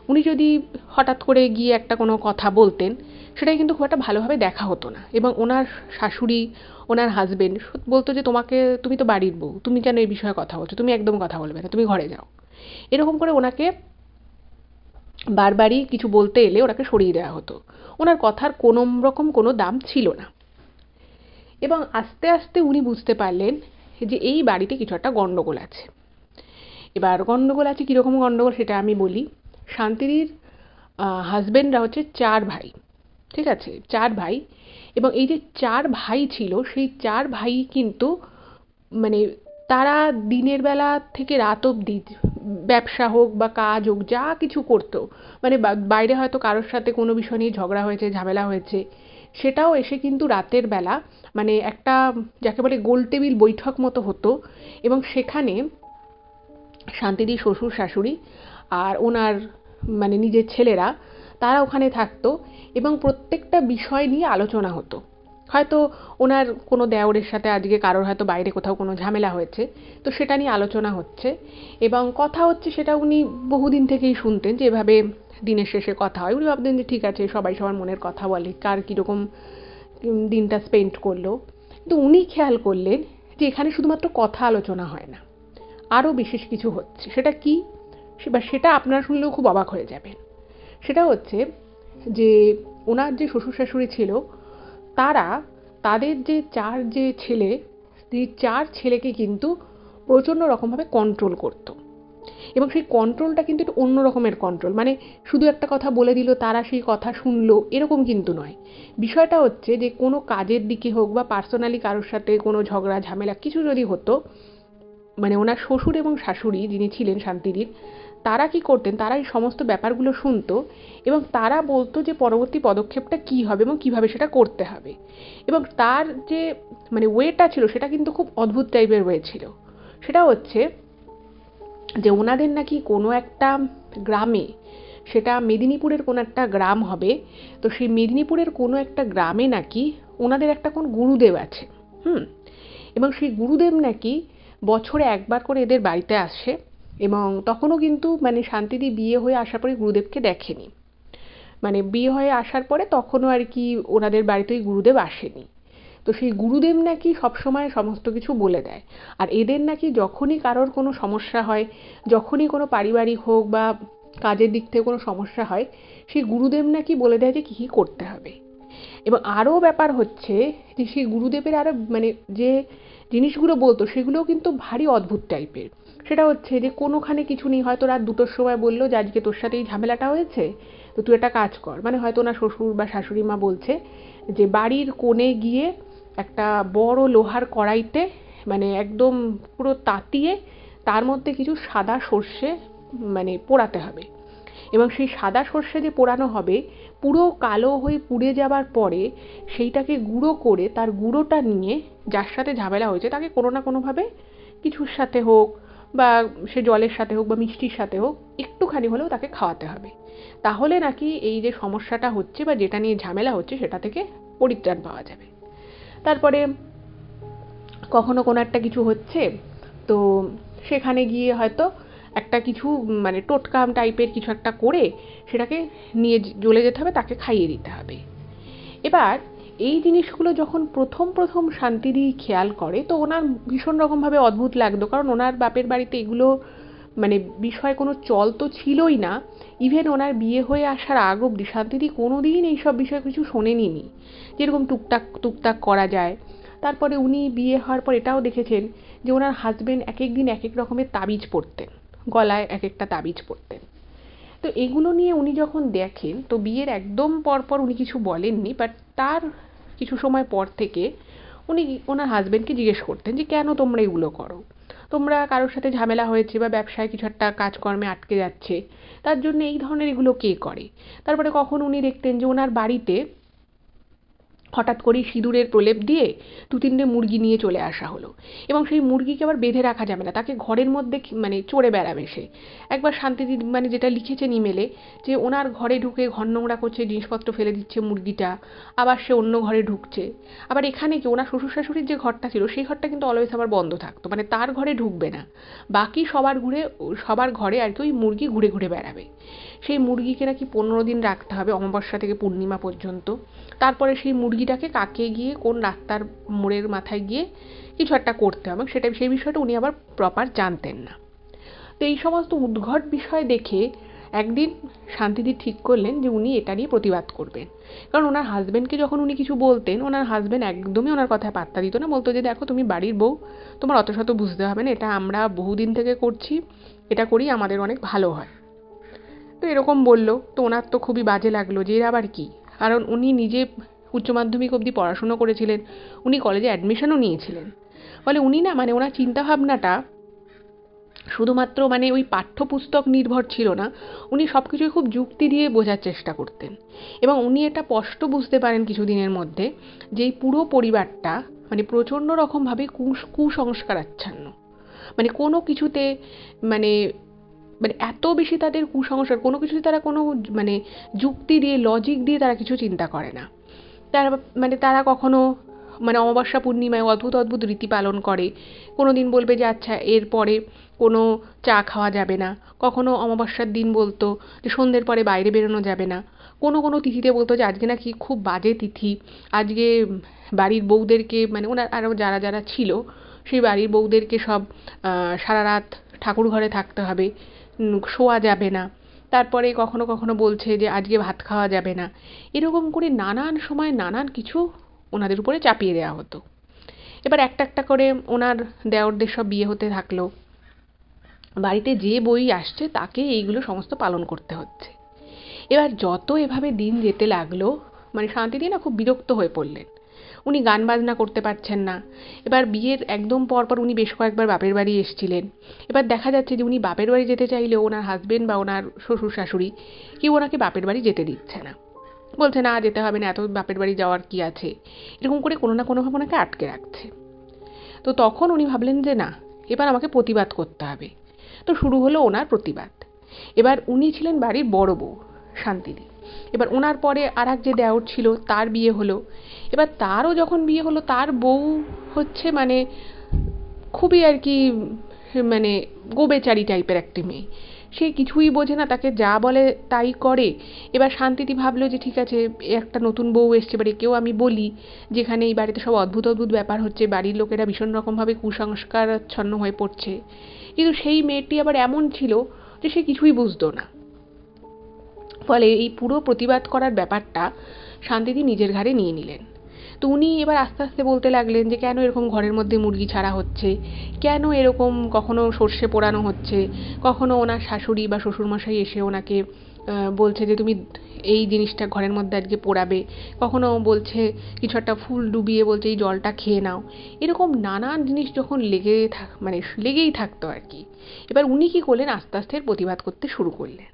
উনি যদি হঠাৎ করে গিয়ে একটা কোনো কথা বলতেন, সেটাই কিন্তু খুব একটা ভালোভাবে দেখা হতো না। এবং ওনার শাশুড়ি, ওনার হাজবেন্ড বলতো যে তুমি তো বাড়ির বউ, তুমি কেন এই বিষয়ে কথা বলছো, তুমি একদম কথা বলবে না, তুমি ঘরে যাও। এরকম করে ওনাকে বারবারই কিছু বলতে এলে ওনাকে সরিয়ে দেওয়া হতো। ওনার কথার কোনো রকম কোনো দাম ছিল না। এবং আস্তে আস্তে উনি বুঝতে পারলেন যে এই বাড়িতে কিছু একটা গণ্ডগোল আছে। এবার গণ্ডগোল আছে, কীরকম গণ্ডগোল সেটা আমি বলি। শান্তিদির হাজবেন্ডরা হচ্ছে 4 ভাই, ঠিক আছে, 4 ভাই। এবং এই যে 4 ভাই ছিল, সেই 4 ভাই কিন্তু মানে তারা দিনের বেলা থেকে রাত অবধি ব্যবসা হোক বা কাজ হোক যা কিছু করতো, মানে বাইরে হয়তো কারোর সাথে কোনো বিষয় নিয়ে ঝগড়া হয়েছে, ঝামেলা হয়েছে, সেটাও এসে কিন্তু রাতের বেলা মানে একটা যাকে বলে গোলটেবিল বৈঠক মতো হতো। এবং সেখানে শান্তিদির শ্বশুর শাশুড়ি আর ওনার মানে নিজের ছেলেরা, তারা ওখানে থাকতো, এবং প্রত্যেকটা বিষয় নিয়ে আলোচনা হতো। হয়তো ওনার কোনো দেওরের সাথে আজকে কারোর হয়তো বাইরে কোথাও কোনো ঝামেলা হয়েছে, তো সেটা নিয়ে আলোচনা হচ্ছে এবং কথা হচ্ছে, সেটা উনি বহুদিন থেকেই শুনতেন যে এভাবে দিনের শেষে কথা হয়। উনি ভাবতেন যে ঠিক আছে, সবাই সবার মনের কথা বলে, কার কীরকম দিনটা স্পেন্ড করলো। কিন্তু উনি খেয়াল করলেন যে এখানে শুধুমাত্র কথা আলোচনা হয় না, আরও বিশেষ কিছু হচ্ছে। সেটা কি, সেটা আপনারা শুনলেও খুব অবাক হয়ে যাবেন। সেটা হচ্ছে যে ওনার যে শ্বশুর শাশুড়ি ছিল তারা তাদের যে ছেলে, সেই 4 ছেলেকে কিন্তু প্রচণ্ড রকমভাবে কন্ট্রোল করতো। এবং সেই কন্ট্রোলটা কিন্তু একটু অন্য রকমের কন্ট্রোল, মানে শুধু একটা কথা বলে দিল তারা সেই কথা শুনলো এরকম কিন্তু নয়। বিষয়টা হচ্ছে যে কোনো কাজের দিকে হোক বা পার্সোনালি কারোর সাথে কোনো ঝগড়া ঝামেলা কিছু যদি হতো, মানে ওনার শ্বশুর এবং শাশুড়ি যিনি ছিলেন শান্তিদির, তারা কি করতেন, তারা এই সমস্ত ব্যাপারগুলো শুনতো এবং তারা বলতো যে পরবর্তী পদক্ষেপটা কী হবে এবং কীভাবে সেটা করতে হবে। এবং তার যে মানে ওয়েটা ছিল সেটা কিন্তু খুব অদ্ভুত টাইপের ওয়ে ছিল। সেটা হচ্ছে যে ওনাদের নাকি কোনো একটা গ্রামে, সেটা মেদিনীপুরের কোনো একটা গ্রাম হবে, তো সেই মেদিনীপুরের কোনো একটা গ্রামে নাকি ওনাদের একটা কোন গুরুদেব আছে। এবং সেই গুরুদেব নাকি বছরে একবার করে এদের বাড়িতে আসে এবং তখনও কিন্তু মানে শান্তিদি বিয়ে হয়ে আসার পরে গুরুদেবকে দেখেনি, মানে বিয়ে হয়ে আসার পরে তখনও আর কি ওনাদের বাড়িতে ওই গুরুদেব আসেনি। তো সেই গুরুদেব নাকি সবসময় সমস্ত কিছু বলে দেয়। আর এদের নাকি যখনই কারোর কোনো সমস্যা হয়, যখনই কোনো পারিবারিক হোক বা কাজের দিক থেকে কোনো সমস্যা হয়, সেই গুরুদেব নাকি বলে দেয় যে কী কী করতে হবে। এবং আরও ব্যাপার হচ্ছে যে সেই গুরুদেবের আরও মানে যে জিনিসগুলো বলতো সেগুলোও কিন্তু ভারী অদ্ভুত টাইপের। সেটা হচ্ছে যে কোনোখানে কিছু নেই, হয়তো রাত 2টোর সময় বললো যে আজকে তোর সাথে এই ঝামেলাটা হয়েছে, তো তুই একটা কাজ কর, মানে হয়তো ওনার শ্বশুর বা শাশুড়ি মা বলছে যে বাড়ির কোণে গিয়ে একটা বড় লোহার কড়াইতে মানে একদম পুরো তাতিয়ে তার মধ্যে কিছু সাদা সর্ষে মানে পোড়াতে হবে এবং সেই সাদা সর্ষে যে পোড়ানো হবে পুরো কালো হয়ে পুড়ে যাবার পরে সেইটাকে গুঁড়ো করে তার গুঁড়োটা নিয়ে যার সাথে ঝামেলা হয়েছে তাকে কোনো না কোনোভাবে কিছুর সাথে হোক বা সে জলের সাথে হোক বা মিষ্টির সাথে হোক একটুখানি হলেও তাকে খাওয়াতে হবে। তাহলে নাকি এই যে সমস্যাটা হচ্ছে বা যেটা নিয়ে ঝামেলা হচ্ছে সেটা থেকে পরিত্রাণ পাওয়া যাবে। তারপরে কখনো কোনো একটা কিছু হচ্ছে, তো সেখানে গিয়ে হয়তো একটা কিছু মানে টোটকাম টাইপের কিছু একটা করে সেটাকে নিয়ে চলে যেতে হবে, তাকে খাইয়ে দিতে হবে। এবার এই জিনিসগুলো যখন প্রথম শান্তিদি খেয়াল করে তো ওনার ভীষণ রকমভাবে অদ্ভুত লাগতো, কারণ ওনার বাপের বাড়িতে এগুলো মানে বিষয় কোনো চল তো ছিলই না। ইভেন ওনার বিয়ে হয়ে আসার আগ অবধি শান্তিদি কোনো দিন এইসব বিষয়ে কিছু শোনেনি, যেরকম টুকটাক টুকটাক করা যায়। তারপরে উনি বিয়ে হওয়ার পর এটাও দেখেছেন যে ওনার হাজবেন্ড এক এক দিন এক এক রকমের তাবিজ পরতেন, গলায় এক একটা তাবিজ পরতেন। তো এগুলো নিয়ে উনি যখন দেখেন তো বিয়ের একদম পরপর উনি কিছু বলেননি, বাট তার কিছু সময় পর থেকে উনি ওনার হাজবেন্ডকে জিজ্ঞেস করতেন যে কেন তোমরা এগুলো করো, তোমরা কারোর সাথে ঝামেলা হয়েছে বা ব্যবসায় কিছু একটা কাজকর্মে আটকে যাচ্ছে, তার জন্য এই ধরনের এগুলো কে করে। তারপরে কখন উনি দেখতেন যে ওনার বাড়িতে হঠাৎ করেই সিঁদুরের প্রলেপ দিয়ে 2-3টে মুরগি নিয়ে চলে আসা হলো এবং সেই মুরগিকে আবার বেঁধে রাখা যাবে না, তাকে ঘরের মধ্যে মানে চড়ে বেড়াবে সে। একবার শান্তিদি মানে যেটা লিখেছেন ইমেলে যে ওনার ঘরে ঢুকে ঘর নোংরা করছে, জিনিসপত্র ফেলে দিচ্ছে মুরগিটা, আবার সে অন্য ঘরে ঢুকছে। আবার এখানে কি ওনার শ্বশুর শাশুড়ির যে ঘরটা ছিল সেই ঘরটা কিন্তু অলওয়েজ আবার বন্ধ থাকতো, মানে তার ঘরে ঢুকবে না, বাকি সবার ঘরে আর কি ওই মুরগি ঘুরে ঘুরে বেড়াবে। সেই মুরগিকে নাকি 15 দিন রাখতে হবে, অমাবস্যা থেকে পূর্ণিমা পর্যন্ত। তারপরে সেই মুরগিটাকে কাকে গিয়ে কোন রাস্তার মোড়ের মাথায় গিয়ে কিছু একটা করতে হবে, সেই বিষয়টা উনি আবার প্রপার জানতেন না। তো এই সমস্ত উদ্ভট বিষয় দেখে একদিন শান্তিদি ঠিক করলেন যে উনি এটা নিয়ে প্রতিবাদ করবেন। কারণ ওনার হাজব্যান্ডকে যখন উনি কিছু বলতেন ওনার হাজব্যান্ড একদমই ওনার কথায় পাত্তা দিত না, বলতো যে দেখো তুমি বাড়ির বউ, তোমার অত শত বুঝতে হবে না, এটা আমরা বহুদিন থেকে করছি, এটা করি আমাদের অনেক ভালো হয়। তো এরকম বললো তো ওনার তো খুবই বাজে লাগলো যে এর আবার কি, কারণ উনি নিজে উচ্চ মাধ্যমিক অবধি পড়াশুনো করেছিলেন, উনি কলেজে অ্যাডমিশনও নিয়েছিলেন। ফলে উনি না মানে ওনার চিন্তাভাবনাটা শুধুমাত্র মানে ওই পাঠ্যপুস্তক নির্ভর ছিল না, উনি সব কিছুই খুব যুক্তি দিয়ে বোঝার চেষ্টা করতেন। এবং উনি এটা স্পষ্ট বুঝতে পারেন কিছুদিনের মধ্যে যে এই পুরো পরিবারটা মানে প্রচণ্ড রকমভাবে কুসংস্কারাচ্ছন্ন, মানে কোনো কিছুতে মানে মানে এত বেশি তাদের কুসংস্কার, কোনো কিছুতে তারা কোনো মানে যুক্তি দিয়ে লজিক দিয়ে তারা কিছু চিন্তা করে না। তারা মানে তারা কখনো মানে অমাবস্যা পূর্ণিমায় অদ্ভুত অদ্ভুত রীতি পালন করে, কোনো দিন বলবে যে আচ্ছা এরপরে কোনো চা খাওয়া যাবে না, কখনো অমাবস্যার দিন বলতো যে সন্ধ্যের পরে বাইরে বেরোনো যাবে না, কোনো কোনো তিথিতে বলতো যে আজকে নাকি খুব বাজে তিথি, আজকে বাড়ির বউদেরকে মানে ওনার আরও যারা যারা ছিল সেই বাড়ির বউদেরকে সব সারা রাত ঠাকুর ঘরে থাকতে হবে, শোয়া যাবে না। তারপরে কখনো কখনো বলছে যে আজকে ভাত খাওয়া যাবে না। এরকম করে নানান সময় নানান কিছু ওনাদের উপরে চাপিয়ে দেওয়া হতো। এবার একটা একটা করে ওনার দেওরদের সব বিয়ে হতে থাকলো। বাড়িতে যে বই আসছে তাকে এইগুলো সমস্ত পালন করতে হচ্ছে। এবার যত এভাবে দিন যেতে লাগলো, মানে শান্তিদি না খুব বিরক্ত হয়ে পড়লেন। উনি গান বাজনা করতে পারছেন না। এবার বিয়ের একদম পরপর উনি বেশ কয়েকবার বাপের বাড়ি এসেছিলেন। এবার দেখা যাচ্ছে যে উনি বাপের বাড়ি যেতে চাইলেও ওনার হাজবেন্ড বা ওনার শ্বশুর শাশুড়ি কেউ ওনাকে বাপের বাড়ি যেতে দিচ্ছে না, বলছে না যেতে হবে না, এত বাপের বাড়ি যাওয়ার কি আছে, এরকম করে কোনো না কোনোভাবে ওনাকে আটকে রাখছে। তো তখন উনি ভাবলেন যে না, এবার আমাকে প্রতিবাদ করতে হবে। তো শুরু হলো ওনার প্রতিবাদ। এবার উনি ছিলেন বাড়ির বড় বউ শান্তিদি। এবার ওনার পরে আর এক যে দেওর ছিল তার বিয়ে হলো। এবার তারও যখন বিয়ে হলো, তার বউ হচ্ছে মানে খুবই আর কি মানে গোবেচারি টাইপের একটি মেয়ে। সে কিছুই বোঝে না, তাকে যা বলে তাই করে। এবার শান্তিদি ভাবলো যে ঠিক আছে, একটা নতুন বউ এসছে বাড়ি, কেউ আমি বলি যেখানে এই বাড়িতে সব অদ্ভুত অদ্ভুত ব্যাপার হচ্ছে, বাড়ির লোকেরা ভীষণ রকমভাবে কুসংস্কারাচ্ছন্ন হয়ে পড়ছে। কিন্তু সেই মেয়েটি আবার এমন ছিল যে সে কিছুই বুঝতো না। ফলে এই পুরো প্রতিবাদ করার ব্যাপারটা শান্তিদি নিজের ঘাড়ে নিয়ে নিলেন। তো উনি এবার আস্তে আস্তে বলতে লাগলেন যে কেন এরকম ঘরের মধ্যে মুরগি ছাড়া হচ্ছে, কেন এরকম কখনো সর্ষে পোড়ানো হচ্ছে, কখনো ওনার শাশুড়ি বা শ্বশুরমশাই এসে ওনাকে বলছে যে তুমি এই জিনিসটা ঘরের মধ্যে আজকে পোড়াবে, কখনো বলছে কিছু একটা ফুল ডুবিয়ে বলছে এই জলটা খেয়ে নাও। এরকম নানান জিনিস যখন মানে লেগেই থাকতো আর কি। এবার উনি কী করলেন, আস্তে আস্তে প্রতিবাদ করতে শুরু করলেন।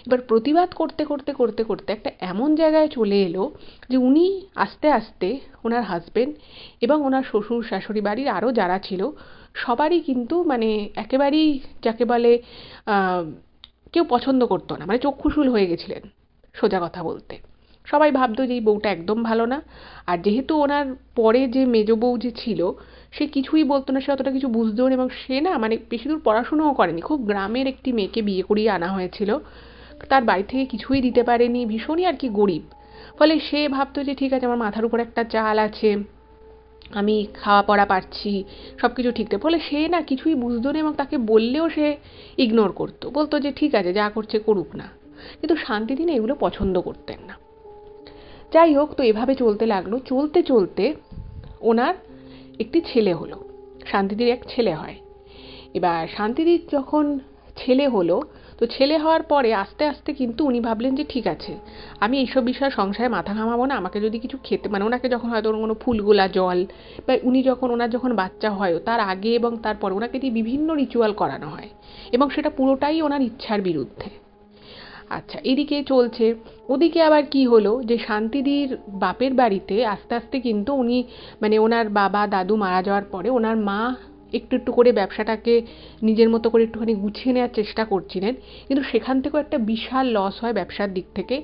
এবার প্রতিবাদ করতে করতে করতে করতে একটা এমন জায়গায় চলে এলো যে উনি আস্তে আস্তে ওনার হাজবেন্ড এবং ওনার শ্বশুর শাশুড়ি বাড়ির আরও যারা ছিল সবারই কিন্তু মানে একেবারেই যাকে বলে কেউ পছন্দ করতো না, মানে চক্ষুশূল হয়ে গেছিলেন সোজা কথা বলতে। সবাই ভাবতো যে এই বউটা একদম ভালো না। আর যেহেতু ওনার পরে যে মেজ বউ যে ছিল সে কিছুই বলতো না, সে অতটা কিছু বুঝতো না, এবং সে না মানে বেশি দূর পড়াশুনোও করেনি, খুব গ্রামের একটি মেয়েকে বিয়ে করিয়ে আনা হয়েছিল, তার বাড়ি থেকে কিছুই দিতে পারেনি, ভীষণই আর কি গরিব। ফলে সে ভাবতো যে ঠিক আছে আমার মাথার উপর একটা চাল আছে, আমি খাওয়া পড়া পারছি, সব কিছু ঠিকঠাক। ফলে সে না কিছুই বুঝতো না, এবং তাকে বললেও সে ইগনোর করতো, বলতো যে ঠিক আছে যা করছে করুক না। কিন্তু শান্তিদি না এগুলো পছন্দ করতেন না। যাই হোক, তো এভাবে চলতে লাগলো। চলতে চলতে ওনার একটি ছেলে হলো, শান্তিদির এক ছেলে হয়। এবার শান্তিদির যখন ছেলে হলো, তো ছেলে হওয়ার পরে আস্তে আস্তে কিন্তু উনি ভাবলেন যে ঠিক আছে আমি এইসব বিষয়ে সংসারে মাথা ঘামাবো না। আমাকে যদি কিছু খেতে মানে ওনাকে যখন হয়তো কোনো ফুলগোলা জল বা উনি যখন ওনার যখন বাচ্চা হয় তার আগে এবং তারপরে ওনাকে দিয়ে বিভিন্ন রিচুয়াল করানো হয়, এবং সেটা পুরোটাই ওনার ইচ্ছার বিরুদ্ধে। আচ্ছা, এদিকে চলছে। ওদিকে আবার কি হলো যে শান্তিদির বাপের বাড়িতে আস্তে আস্তে কিন্তু উনি মানে ওনার বাবা দাদু মারা যাওয়ার পরে ওনার মা একটু একটু করে ব্যবসাটাকে নিজের মতো করে একটুখানি গুছিয়ে নেওয়ার চেষ্টা করছিলেন, কিন্তু সেখান থেকেও একটা বিশাল লস হয় ব্যবসার দিক থেকে,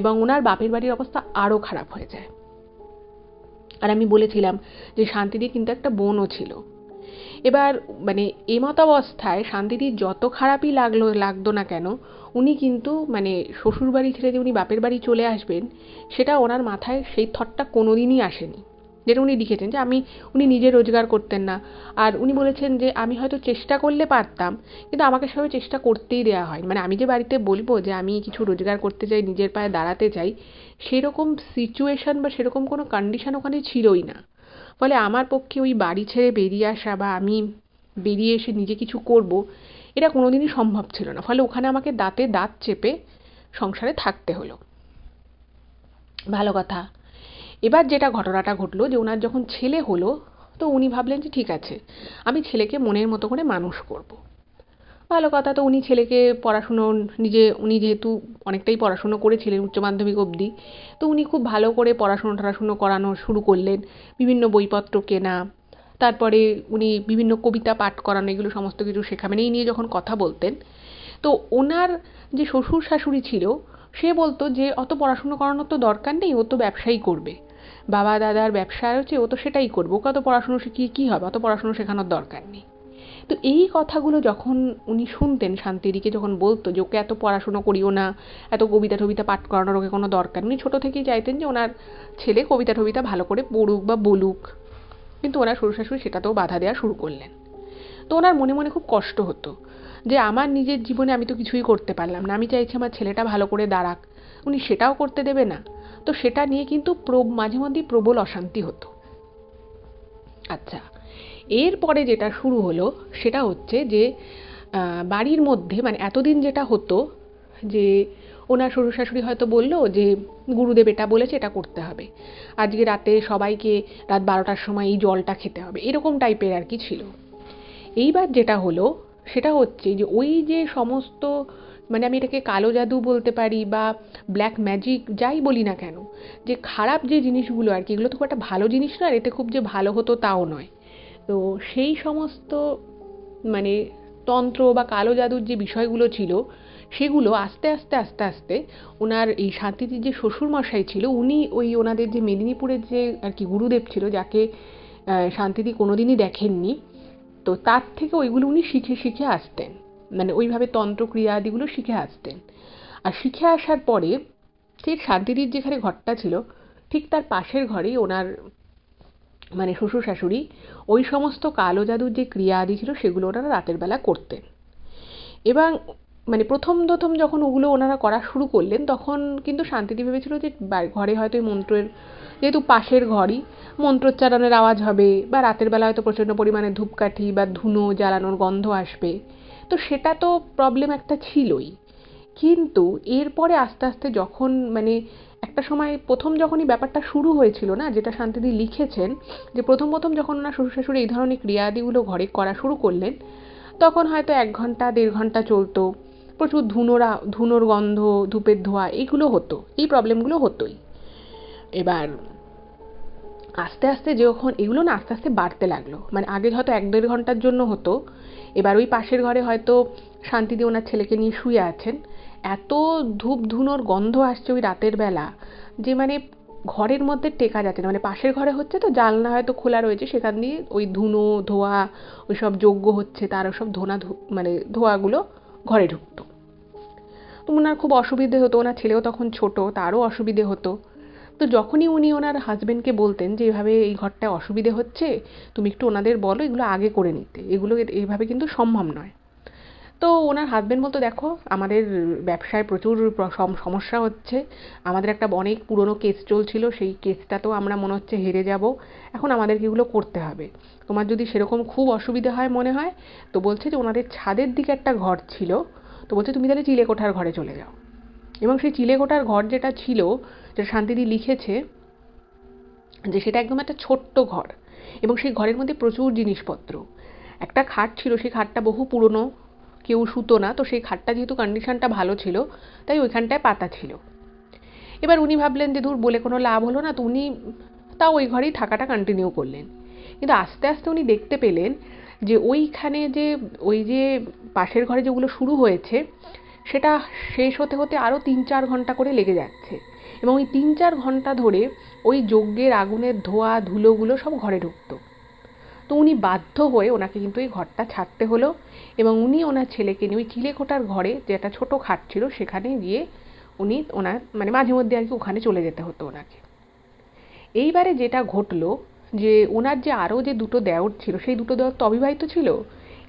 এবং ওনার বাপের বাড়ির অবস্থা আরও খারাপ হয়ে যায়। আর আমি বলেছিলাম যে শান্তিদির কিন্তু একটা বোনও ছিল। এবার মানে এমতাবস্থায় শান্তিদির যত খারাপই লাগতো না কেন, উনি কিন্তু মানে শ্বশুরবাড়ি ছেড়ে যে উনি বাপের বাড়ি চলে আসবেন সেটা ওনার মাথায় সেই থটটা কোনোদিনই আসেনি। যেটা উনি লিখেছেন যে উনি নিজে রোজগার করতেন না। আর উনি বলেছেন যে আমি হয়তো চেষ্টা করলে পারতাম, কিন্তু আমাকে সেভাবে চেষ্টা করতেই দেওয়া হয়, মানে আমি যে বাড়িতে বলবো যে আমি কিছু রোজগার করতে চাই, নিজের পায়ে দাঁড়াতে চাই, সেরকম সিচুয়েশন বা সেরকম কোনো কন্ডিশন ওখানে ছিলই না। ফলে আমার পক্ষে ওই বাড়ি ছেড়ে বেরিয়ে আসা বা আমি বেরিয়ে এসে নিজে কিছু করব, এটা কোনোদিনই সম্ভব ছিল না। ফলে ওখানে আমাকে দাঁতে দাঁত চেপে সংসারে থাকতে হলো। ভালো কথা। এবার যেটা ঘটনাটা ঘটলো যে ওনার যখন ছেলে হলো, তো উনি ভাবলেন যে ঠিক আছে আমি ছেলেকে মনের মতো করে মানুষ করব। ভালো কথা। তো উনি ছেলেকে পড়াশুনো উনি যেহেতু অনেকটাই পড়াশুনো করেছিলেন উচ্চ মাধ্যমিক অবধি, তো উনি খুব ভালো করে পড়াশুনো করানো শুরু করলেন, বিভিন্ন বইপত্র কেনা, তারপরে উনি বিভিন্ন কবিতা পাঠ করানো, এগুলো সমস্ত কিছু শেখা, মানে এই নিয়ে যখন কথা বলতেন, তো ওনার যে শ্বশুর শাশুড়ি ছিল সে বলতো যে অত পড়াশুনো করানোর তো দরকার নেই, ও তো ব্যবসাই করবে, বাবা দাদার ব্যবসা আছে, ও তো সেটাই করবে, ওকে অত পড়াশুনো শিখিয়ে কী হবে, অত পড়াশুনো শেখানোর দরকার নেই। তো এই কথাগুলো যখন উনি শুনতেন, শান্তিদিকে যখন বলতো যে ওকে এত পড়াশুনো করিও না, এত কবিতা টবিতা পাঠ করানোর ওকে কোনো দরকার নেই, ছোটো থেকেই চাইতেন যে ওনার ছেলে কবিতা টবিতা ভালো করে পড়ুক বা বলুক, কিন্তু ওনার শ্বশুর শাশুড়ি সেটাতেও বাধা দেওয়া শুরু করলেন। তো ওনার মনে মনে খুব কষ্ট হতো যে আমার নিজের জীবনে আমি তো কিছুই করতে পারলাম না, আমি চাইছি আমার ছেলেটা ভালো করে দাঁড়াক, উনি সেটাও করতে দেবে না। তো সেটা নিয়ে কিন্তু মাঝে মধ্যেই প্রবল অশান্তি হতো। আচ্ছা, এরপরে যেটা শুরু হলো সেটা হচ্ছে যে বাড়ির মধ্যে মানে এতদিন যেটা হতো যে ওনার শ্বশুর শাশুড়ি হয়তো বললো যে গুরুদেব এটা বলেছে, এটা করতে হবে, আজকে রাতে সবাইকে রাত 12টার সময় এই জলটা খেতে হবে, এরকম টাইপের আর কি ছিল। এইবার যেটা হলো সেটা হচ্ছে যে ওই যে সমস্ত মানে আমি এটাকে কালো জাদু বলতে পারি বা ব্ল্যাক ম্যাজিক যাই বলি না কেন, যে খারাপ যে জিনিসগুলো আর কি, এগুলো তো খুব একটা ভালো জিনিস না, এতে খুব যে ভালো হতো তাও নয়। তো সেই সমস্ত মানে তন্ত্র বা কালো জাদুর যে বিষয়গুলো ছিল সেগুলো আস্তে আস্তে আস্তে আস্তে ওনার এই শান্তিদির যে শ্বশুরমশাই ছিল, উনি ওই ওনাদের যে মেদিনীপুরের যে আর কি গুরুদেব ছিল, যাকে শান্তিদি কোনোদিনই দেখেননি, তো তার থেকে ওইগুলো উনি শিখে শিখে আসতেন, মানে ওইভাবে তন্ত্রক্রিয়া আদিগুলো শিখে আসতেন। আর শিখে আসার পরে ঠিক শান্তিদির যেখানে ঘরটা ছিল ঠিক তার পাশের ঘরেই ওনার মানে শ্বশুর শাশুড়ি ওই সমস্ত কালো জাদুর যে ক্রিয়া আদি ছিল সেগুলো ওনারা রাতের বেলা করতেন। এবং মানে প্রথম যখন ওগুলো ওনারা করা শুরু করলেন তখন কিন্তু শান্তিদি ভেবেছিল যে ঘরে হয়তো এই মন্ত্রের, যেহেতু পাশের ঘরই, মন্ত্রোচ্চারণের আওয়াজ হবে বা রাতের বেলা হয়তো প্রচণ্ড পরিমাণে ধূপকাঠি বা ধুনো জ্বালানোর গন্ধ আসবে, তো সেটা তো প্রবলেম একটা ছিলই। কিন্তু এরপরে আস্তে আস্তে যখন মানে একটা সময় যখনই ব্যাপারটা শুরু হয়েছিল না, যেটা শান্তিদি লিখেছেন, যে প্রথম যখন ওনার শ্বশুর শাশুড়ি এই ধরনের ক্রিয়াদিগুলো ঘরে করা শুরু করলেন, তখন হয়তো 1 ঘন্টা 1.5 ঘন্টা চলতো, প্রচুর ধুনোর গন্ধ, ধূপের ধোঁয়া, এইগুলো হতো, এই প্রবলেমগুলো হতোই। এবার আস্তে আস্তে যখন এগুলো না আস্তে আস্তে বাড়তে লাগলো, মানে আগে হয়তো 1-1.5 ঘন্টার জন্য হতো, এবার ওই পাশের ঘরে হয়তো শান্তিদি ওনার ছেলেকে নিয়ে শুয়ে আছেন, এত ধূপ ধুনোর গন্ধ আসছে ওই রাতের বেলা যে মানে ঘরের মধ্যে টেকা যাচ্ছে না, মানে পাশের ঘরে হচ্ছে তো জানলা হয়তো খোলা রয়েছে, সেখান দিয়ে ওই ধুনো ধোঁয়া, ওই সব যজ্ঞ হচ্ছে তার সব মানে ধোঁয়াগুলো ঘরে ঢুকতো। তো ওনার খুব অসুবিধে হতো, ওনার ছেলেও তখন ছোট, তারও অসুবিধে হতো। তো যখনই উনি ওনার হাজবেন্ডকে বলতেন যে এভাবে এই ঘরটায় অসুবিধে হচ্ছে, তুমি একটু ওনাদের বলো এগুলো আগে করে নিতে, এগুলো এইভাবে কিন্তু সম্ভব নয়। তো ওনার হাজবেন্ড বলতো, দেখো আমাদের ব্যবসায় প্রচুর সমস্যা হচ্ছে, আমাদের একটা অনেক পুরনো কেস চলছিল, সেই কেসটা তো আমরা মনে হচ্ছে হেরে যাব, এখন আমাদেরকে এগুলো করতে হবে, তোমার যদি সেরকম খুব অসুবিধা হয় মনে হয়, তো বলছে যে ওনাদের ছাদের দিকে একটা ঘর ছিল, তো বলছে তুমি তাহলে চিলেকোঠার ঘরে চলে যাও। এবং সেই চিলেকোঠার ঘর যেটা ছিল, যেটা শান্তিদি লিখেছে যে সেটা একদম একটা ছোট্ট ঘর, এবং সেই ঘরের মধ্যে প্রচুর জিনিসপত্র, একটা খাট ছিল, সেই খাটটা বহু পুরনো, কেউ শুতো না, তো সেই খাটটা যেহেতু কন্ডিশনটা ভালো ছিল তাই ওইখানটায় পাতা ছিল। এবার উনি ভাবলেন যে দূর বলে কোনো লাভ হলো না, তো উনি তাও ওই ঘরেই থাকাটা কন্টিনিউ করলেন। কিন্তু আস্তে আস্তে উনি দেখতে পেলেন যে ওইখানে যে ওই যে পাশের ঘরে যেগুলো শুরু হয়েছে সেটা শেষ হতে হতে আরও 3-4 ঘন্টা করে লেগে যাচ্ছে, এবং ওই 3-4 ঘন্টা ধরে ওই যজ্ঞের আগুনের ধোঁয়া ধুলোগুলো সব ঘরে ঢুকতো। তো উনি বাধ্য হয়ে ওনাকে কিন্তু এই ঘরটা ছাড়তে হলো, এবং উনি ওনার ছেলেকে নিয়ে ওই চিলেকোঠার ঘরে যে একটা ছোটো খাট ছিল সেখানে গিয়ে উনি ওনার মানে মাঝে মধ্যে আর কি ওখানে চলে যেতে হতো ওনাকে। এইবারে যেটা ঘটলো যে ওনার যে আরও যে দুটো দেওর ছিল, সেই দুটো দেওর তো অবিবাহিত ছিল,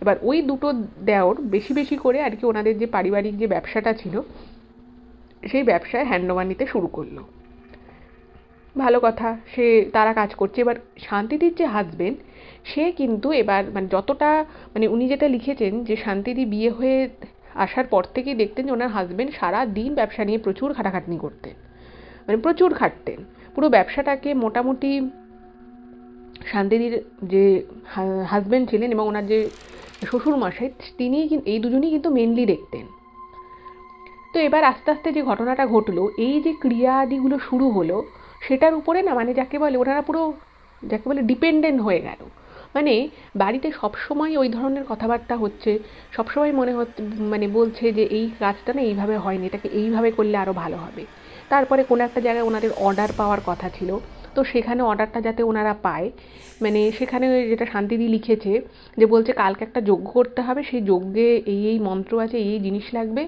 এবার ওই দুটো দেওর বেশি বেশি করে আর কি ওনাদের যে পারিবারিক যে ব্যবসাটা ছিল সেই ব্যবসায় হ্যান্ডওভার নিতে শুরু করলো। ভালো কথা, তারা কাজ করছে। এবার শান্তিদির যে হাজবেন্ড, সে কিন্তু এবার মানে যতটা মানে উনি যেটা লিখেছেন যে শান্তিদি বিয়ে হয়ে আসার পর থেকেই দেখতেন যে ওনার হাজবেন্ড সারা দিন ব্যবসা নিয়ে প্রচুর খাটাখাটনি করতেন, মানে প্রচুর খাটতেন, পুরো ব্যবসাটাকে মোটামুটি শান্তিদির যে হাজবেন্ড ছিলেন এবং ওনার যে শ্বশুরমশাই, তিনি এই দুজনেই কিন্তু মেনলি দেখতেন। তো এবার আস্তে আস্তে যে ঘটনাটা ঘটলো, এই যে ক্রিয়াদিগুলো শুরু হলো, সেটার উপরে না মানে যাকে বলে ওনারা পুরো যাকে বলে ডিপেন্ডেন্ট হয়ে গেল। মানে বাড়িতে সবসময় ওই ধরনের কথাবার্তা হচ্ছে, সবসময় মনে হচ্ছে মানে বলছে যে এই কাজটা না এইভাবে হয়নি, এটাকে এইভাবে করলে আরও ভালো হবে। তারপরে কোনো একটা জায়গায় ওনাদের অর্ডার পাওয়ার কথা ছিল, তো সেখানে অর্ডারটা যাতে ওনারা পায়, মানে সেখানে যেটা শান্তিদি লিখেছে যে বলছে কালকে একটা যজ্ঞ করতে হবে, সেই যজ্ঞে এই মন্ত্র আছে, এই জিনিস লাগবে,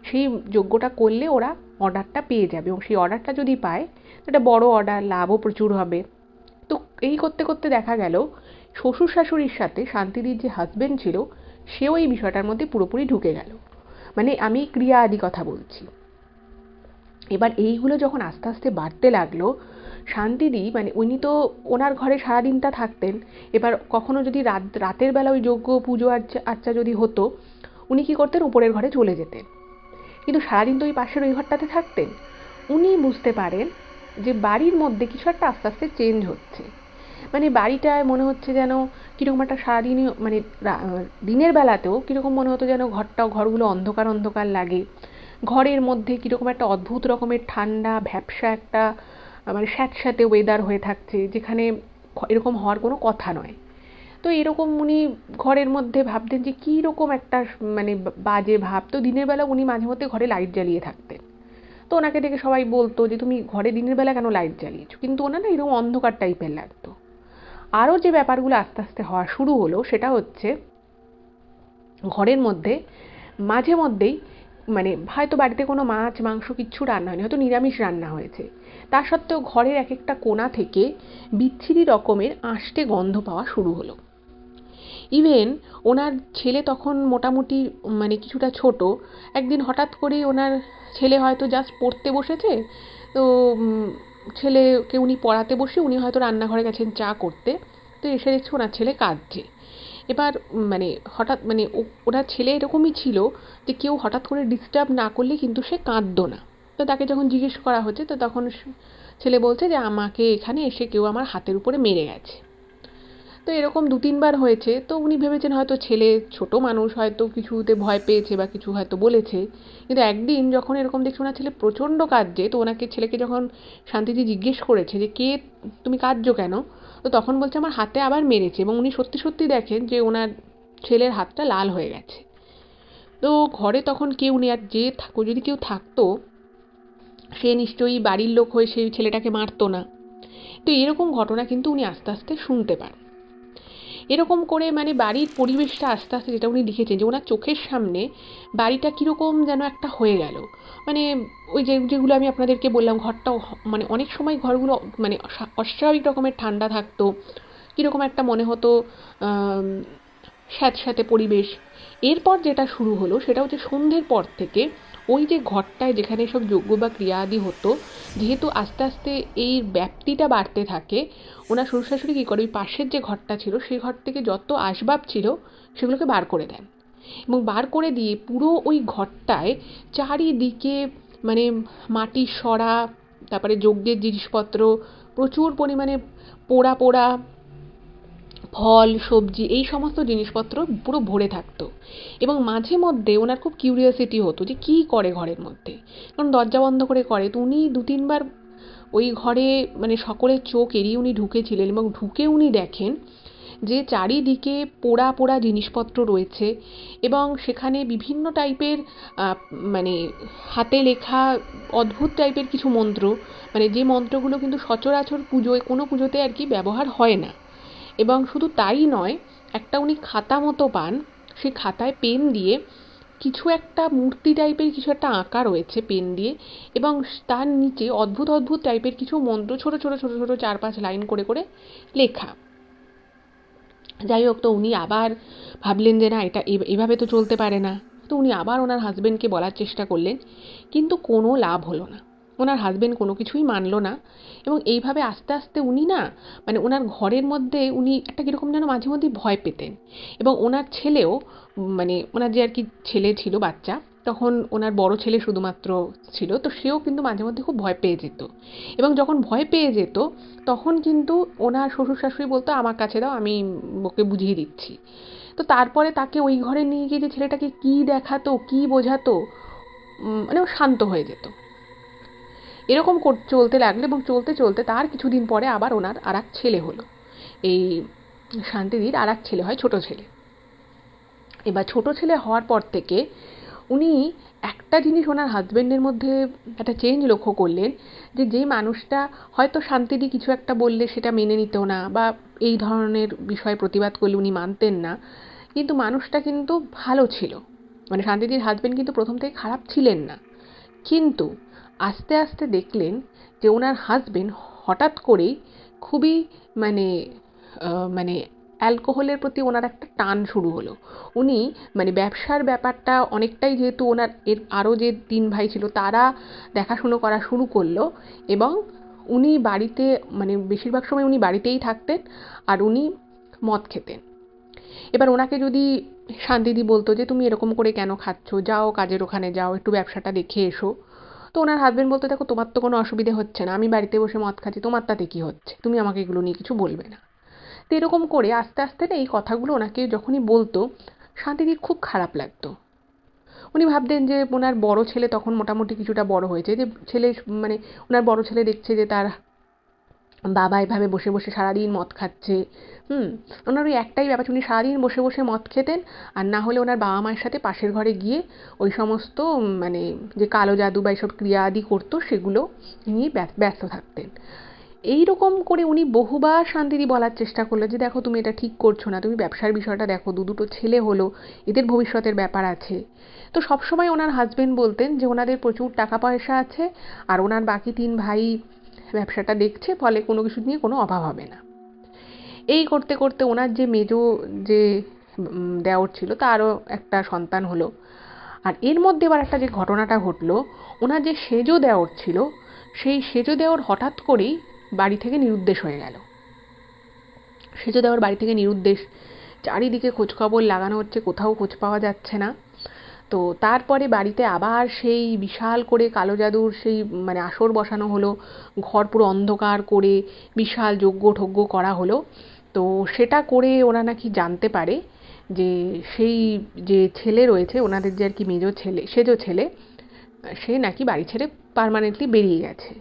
সেই যজ্ঞটা করলে ওরা অর্ডারটা পেয়ে যাবে, এবং সেই অর্ডারটা যদি পায় এটা বড় অর্ডার, লাভও প্রচুর হবে। তো এই করতে করতে দেখা গেল শ্বশুর শাশুড়ির সাথে শান্তিদির যে হাজবেন্ড ছিল সেও এই বিষয়টার মধ্যে পুরোপুরি ঢুকে গেল। মানে আমি ক্রিয়া আদি কথা বলছি। এবার এইগুলো যখন আস্তে আস্তে বাড়তে লাগলো, শান্তিদি মানে উনি তো ওনার ঘরে সারাদিনটা থাকতেন। এবার কখনো যদি রাতের বেলা ওই যজ্ঞ পুজো আর্চা যদি হতো, উনি কি করতেন, উপরের ঘরে চলে যেতেন। কিন্তু সারাদিন তো ওই পাশের ওই ঘরটাতে থাকতেন। উনি বুঝতে পারেন যে বাড়ির মধ্যে কিছু একটা আস্তে আস্তে চেঞ্জ হচ্ছে। মানে বাড়িটায় মনে হচ্ছে যেন কীরকম একটা সারাদিনই মানে দিনের বেলাতেও কীরকম মনে হতো যেন ঘরগুলো অন্ধকার অন্ধকার লাগে। ঘরের মধ্যে কীরকম একটা অদ্ভুত রকমের ঠান্ডা ভ্যাপসা একটা মানে স্যাঁতস্যাঁতে ওয়েদার হয়ে থাকছে, যেখানে এরকম হওয়ার কোনো কথা নয়। তো এরকম উনি ঘরের মধ্যে ভাবতেন যে কীরকম একটা মানে বাজে ভাব। তো দিনের বেলা উনি মাঝে মধ্যে ঘরে লাইট জ্বালিয়ে থাকতেন। তো ওনাকে দেখে সবাই বলতো যে তুমি ঘরে দিনের বেলা কেন লাইট জ্বালিয়েছো, কিন্তু ওনার না এরকম অন্ধকার টাইপের লাগতো। আরও যে ব্যাপারগুলো আস্তে আস্তে হওয়া শুরু হলো সেটা হচ্ছে, ঘরের মধ্যে মাঝে মধ্যেই মানে হয়তো বাড়িতে কোনো মাছ মাংস কিচ্ছু রান্না হয়নি, হয়তো নিরামিষ রান্না হয়েছে, তা সত্ত্বেও ঘরের এক একটা কোণা থেকে বিচ্ছিরি রকমের আষ্টে গন্ধ পাওয়া শুরু হলো। ইভেন ওনার ছেলে তখন মোটামুটি মানে কিছুটা ছোট। একদিন হঠাৎ করেই ওনার ছেলে হয়তো জাস্ট পড়তে বসেছে, তো ছেলেকে উনি পড়াতে বসে উনি হয়তো রান্নাঘরে গেছেন চা করতে, তো এসে দেখছে ওনার ছেলে কাঁদছে। এবার মানে হঠাৎ মানে ওনার ছেলে এরকমই ছিল যে কেউ হঠাৎ করে ডিস্টার্ব না করলে কিন্তু সে কাঁদতো না। তো তাকে যখন জিজ্ঞেস করা হচ্ছে, তো তখন ছেলে বলছে যে আমাকে এখানে এসে কেউ আমার হাতের উপরে মেরে গেছে। তো এরকম 2-3 বার হয়েছে। তো উনি ভেবেছেন হয়তো ছেলে ছোট মানুষ, হয়তো কিছুতে ভয় পেয়েছে বা কিছু হয়তো বলেছে। কিন্তু একদিন যখন এরকম দেখছে ওনার ছেলে প্রচণ্ড কাঁদছে, তো ওনাকে ছেলেকে যখন শান্তিজি জিজ্ঞেস করেছে যে কে তুমি কাঁদছো কেন, তো তখন বলছে আমার হাতে আবার মেরেছে। এবং উনি সত্যি সত্যি দেখেন যে ওনার ছেলের হাতটা লাল হয়ে গেছে। তো ঘরে তখন কেউ নেই, আর যে যদি কেউ থাকতো সে নিশ্চয়ই বাড়ির লোক হয়ে সেই ছেলেটাকে মারতো না। তো এরকম ঘটনা কিন্তু উনি আস্তে আস্তে শুনতে পান। এরকম করে মানে বাড়ির পরিবেশটা আস্তে আস্তে, যেটা উনি লিখেছেন যে ওনার চোখের সামনে বাড়িটা কীরকম যেন একটা হয়ে গেল। মানে ওই যেগুলো আমি আপনাদেরকে বললাম, ঘরটাও মানে অনেক সময় ঘরগুলো মানে অস্বাভাবিক রকমের ঠান্ডা থাকতো, কীরকম একটা মনে হতো স্যাঁতস্যাঁতে পরিবেশ। এরপর যেটা শুরু হলো সেটা হচ্ছে সন্ধ্যের পর থেকে ওই যে ঘরটায় যেখানে সব যজ্ঞ বা ক্রিয়া আদি হতো, যেহেতু আস্তে আস্তে এই ব্যাপ্তিটা বাড়তে থাকে, ওনার শ্বশুর শাশুড়ি কী করে ওই পাশের যে ঘরটা ছিল সেই ঘর থেকে যত আসবাব ছিল সেগুলোকে বার করে দেন। এবং বার করে দিয়ে পুরো ওই ঘরটায় চারিদিকে মানে মাটির সরা, তারপরে যজ্ঞের জিনিসপত্র, প্রচুর পরিমাণে পোড়া পোড়া ফল সবজি এই সমস্ত জিনিসপত্র পুরো ভরে থাকতো। এবং মাঝে মধ্যে ওনার খুব কিউরিওসিটি হতো যে কী করে ঘরের মধ্যে, কারণ দরজা বন্ধ করে করে। তো উনি 2-3 বার ওই ঘরে মানে সকলের চোখ এড়িয়ে উনি ঢুকেছিলেন, এবং ঢুকে উনি দেখেন যে চারিদিকে পোড়া পোড়া জিনিসপত্র রয়েছে, এবং সেখানে বিভিন্ন টাইপের মানে হাতে লেখা অদ্ভুত টাইপের কিছু মন্ত্র, মানে যে মন্ত্রগুলো কিন্তু সচরাচর কোনো পুজোতে আর কি ব্যবহার হয় না। এবং শুধু তাই নয়, একটা উনি খাতা মতো পান, সেই খাতায় পেন দিয়ে কিছু একটা মূর্তি টাইপের কিছু একটা আঁকা রয়েছে পেন দিয়ে, এবং তার নিচে অদ্ভুত অদ্ভুত টাইপের কিছু মন্ত্র ছোট ছোট ছোট ছোট 4-5 লাইন করে করে লেখা। যাই হোক, তো উনি আবার ভাবলেন যে না, এটা এভাবে তো চলতে পারে না। তো উনি আবার ওনার হাজবেন্ডকে বলার চেষ্টা করলেন, কিন্তু কোনো লাভ হলো না। ওনার হাজবেন্ড কোনো কিছুই মানলো না। এবং এইভাবে আস্তে আস্তে উনি না মানে ওনার ঘরের মধ্যে উনি একটা কীরকম যেন মাঝে মধ্যেই ভয় পেতেন। এবং ওনার ছেলেও মানে ওনার যে আর কি ছেলে ছিল বাচ্চা, তখন ওনার বড় ছেলে শুধুমাত্র ছিল, তো সেও কিন্তু মাঝে মধ্যে খুব ভয় পেয়ে যেত। এবং যখন ভয় পেয়ে যেত তখন কিন্তু ওনার শ্বশুর শাশুড়ি বলতো আমার কাছে দাও, আমি ওকে বুঝিয়ে দিচ্ছি। তো তারপরে তাকে ওই ঘরে নিয়ে গিয়ে যে ছেলেটাকে কী দেখাতো কী বোঝাতো, মানে ও শান্ত হয়ে যেত। এরকম চলতে লাগলো, এবং চলতে চলতে তার কিছুদিন পরে আবার ওনার আর এক ছেলে হলো। এই শান্তিদির আর এক ছেলে হয়, ছোট ছেলে। এবার ছোট ছেলে হওয়ার পর থেকে উনি একটা জিনিস ওনার হাজবেন্ডের মধ্যে একটা চেঞ্জ লক্ষ্য করলেন, যে যেই মানুষটা হয়তো শান্তিদি কিছু একটা বললে সেটা মেনে নিত না, বা এই ধরনের বিষয়ে প্রতিবাদ করলে উনি মানতেন না, কিন্তু মানুষটা কিন্তু ভালো ছিল। মানে শান্তিদির হাজবেন্ড কিন্তু প্রথম থেকে খারাপ ছিলেন না। কিন্তু আস্তে আস্তে দেখলেন যে ওনার হাজবেন্ড হঠাৎ করেই খুবই মানে মানে অ্যালকোহলের প্রতি ওনার একটা টান শুরু হলো। উনি মানে ব্যবসার ব্যাপারটা অনেকটাই, যেহেতু ওনার এর আরও যে 3 ভাই ছিল তারা দেখাশুনো করা শুরু করলো, এবং উনি বাড়িতে মানে বেশিরভাগ সময় উনি বাড়িতেই থাকতেন আর উনি মদ খেতেন। এবার ওনাকে যদি শান্তিদি বলতো যে তুমি এরকম করে কেন খাচ্ছ, যাও কাজের ওখানে যাও, একটু ব্যবসাটা দেখে এসো, তো ওনার হাজবেন্ড বলতো দেখো তোমার তো কোনো অসুবিধে হচ্ছে না, আমি বাড়িতে বসে মদ খাচ্ছি, তোমার তাতে কী হচ্ছে, তুমি আমাকে এগুলো নিয়ে কিছু বলবে না। তো এরকম করে আস্তে আস্তে না এই কথাগুলো ওনাকে যখনই বলতো শান্তিদির খুব খারাপ লাগতো। উনি ভাবতেন যে ওনার বড় ছেলে তখন মোটামুটি কিছুটা বড় হয়েছে, যে ছেলে মানে ওনার বড় ছেলে দেখছে যে তার বাবা এভাবে বসে বসে সারাদিন মদ খাচ্ছে। ওনার ওই একটাই ব্যাপার, উনি সারাদিন বসে বসে মদ খেতেন, আর না হলে ওনার বাবা মায়ের সাথে পাশের ঘরে গিয়ে ওই সমস্ত মানে যে কালো জাদু বা এইসব ক্রিয়া আদি করতো সেগুলো নিয়ে ব্যস্ত থাকতেন। এই রকম করে উনি বহুবার শান্তিদি বলার চেষ্টা করলো যে দেখো তুমি এটা ঠিক করছো না, তুমি ব্যবসার বিষয়টা দেখো, দুটো ছেলে হলো, এদের ভবিষ্যতের ব্যাপার আছে। তো সবসময় ওনার হাজবেন্ড বলতেন যে ওনাদের প্রচুর টাকা পয়সা আছে আর ওনার বাকি 3 ভাই ব্যবসাটা দেখছে, ফলে কোনো কিছু নিয়ে কোনো অভাব হবে না। এই করতে করতে ওনার যে মেজো যে দেওর ছিল তারও একটা সন্তান হলো। আর এর মধ্যে এবার একটা যে ঘটনাটা ঘটলো, ওনার যে সেজো দেওর ছিল সেই সেজো দেওর হঠাৎ করেই বাড়ি থেকে নিরুদ্দেশ হয়ে গেল। সেজো দেওর বাড়ি থেকে নিরুদ্দেশ, চারিদিকে খোঁজখবর লাগানো হচ্ছে, কোথাও খোঁজ পাওয়া যাচ্ছে না। তো তারপরে বাড়িতে আবার সেই বিশাল করে কালো জাদুর সেই মানে আসর বসানো হলো, ঘর পুরো অন্ধকার করে বিশাল যজ্ঞ ঠজ্ঞ করা হলো। তো সেটা করে ওরা নাকি জানতে পারে যে সেই যে ছেলে রয়েছে ওনাদের, যে আর কি মেজো ছেলে সেজো ছেলে, সে নাকি বাড়ি ছেড়ে পার্মানেন্টলি বেরিয়ে গেছে।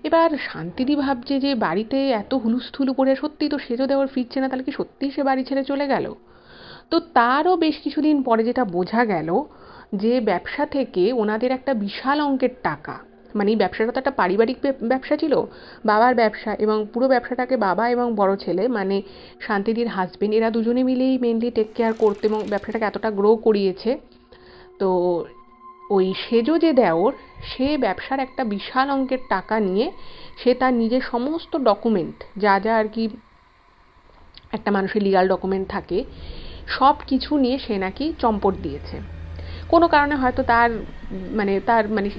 এবার শান্তিদি ভাবছে যে বাড়িতে এত হুলুস্থুলু করে, সত্যি তো সেজো দেওয়ার ফিরছে না, তাহলে কি সত্যিই সে বাড়ি ছেড়ে চলে গেল? তো তারও বেশ কিছুদিন পরে যেটা বোঝা গেল যে ব্যবসা থেকে ওনাদের একটা বিশাল অঙ্কের টাকা, মানে এই ব্যবসাটা তো একটা পারিবারিক ব্যবসা ছিল, বাবার ব্যবসা, এবং পুরো ব্যবসাটাকে বাবা এবং বড় ছেলে মানে শান্তিদির হাজবেন্ড এরা দুজনে মিলেই মেনলি টেক কেয়ার করতে এবং ব্যবসাটাকে এতটা গ্রো করিয়েছে। তো ওই সেজো যে দেওর, সে ব্যবসার একটা বিশাল অঙ্কের টাকা নিয়ে সে তার নিজের সমস্ত ডকুমেন্ট, যা যা আর কি একটা মানুষের লিগাল ডকুমেন্ট থাকে, সব কিছু নিয়ে সে নাকি চম্পট দিয়েছে। কোনো কারণে হয়তো তার মানে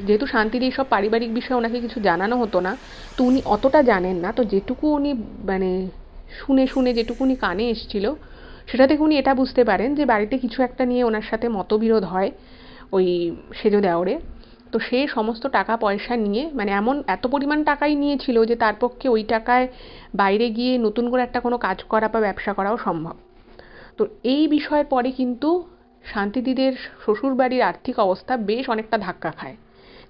যেহেতু শান্তির এইসব পারিবারিক বিষয়ে ওনাকে কিছু জানানো হতো না, তো উনি অতটা জানেন না। তো যেটুকু উনি মানে শুনে শুনে যেটুকু উনি কানে এসছিল, সেটা থেকে উনি এটা বুঝতে পারেন যে বাড়িতে কিছু একটা নিয়ে ওনার সাথে মতবিরোধ হয় ওই সেজো দেওরে। তো সে সমস্ত টাকা পয়সা নিয়ে মানে এত পরিমাণ টাকাই নিয়েছিল যে তার পক্ষে ওই টাকায় বাইরে গিয়ে নতুন করে একটা কোনো কাজ করা বা ব্যবসা করাও সম্ভব। তো এই বিষয়ের পরে কিন্তু শান্তিদিদের শ্বশুরবাড়ির আর্থিক অবস্থা বেশ অনেকটা ধাক্কা খায়,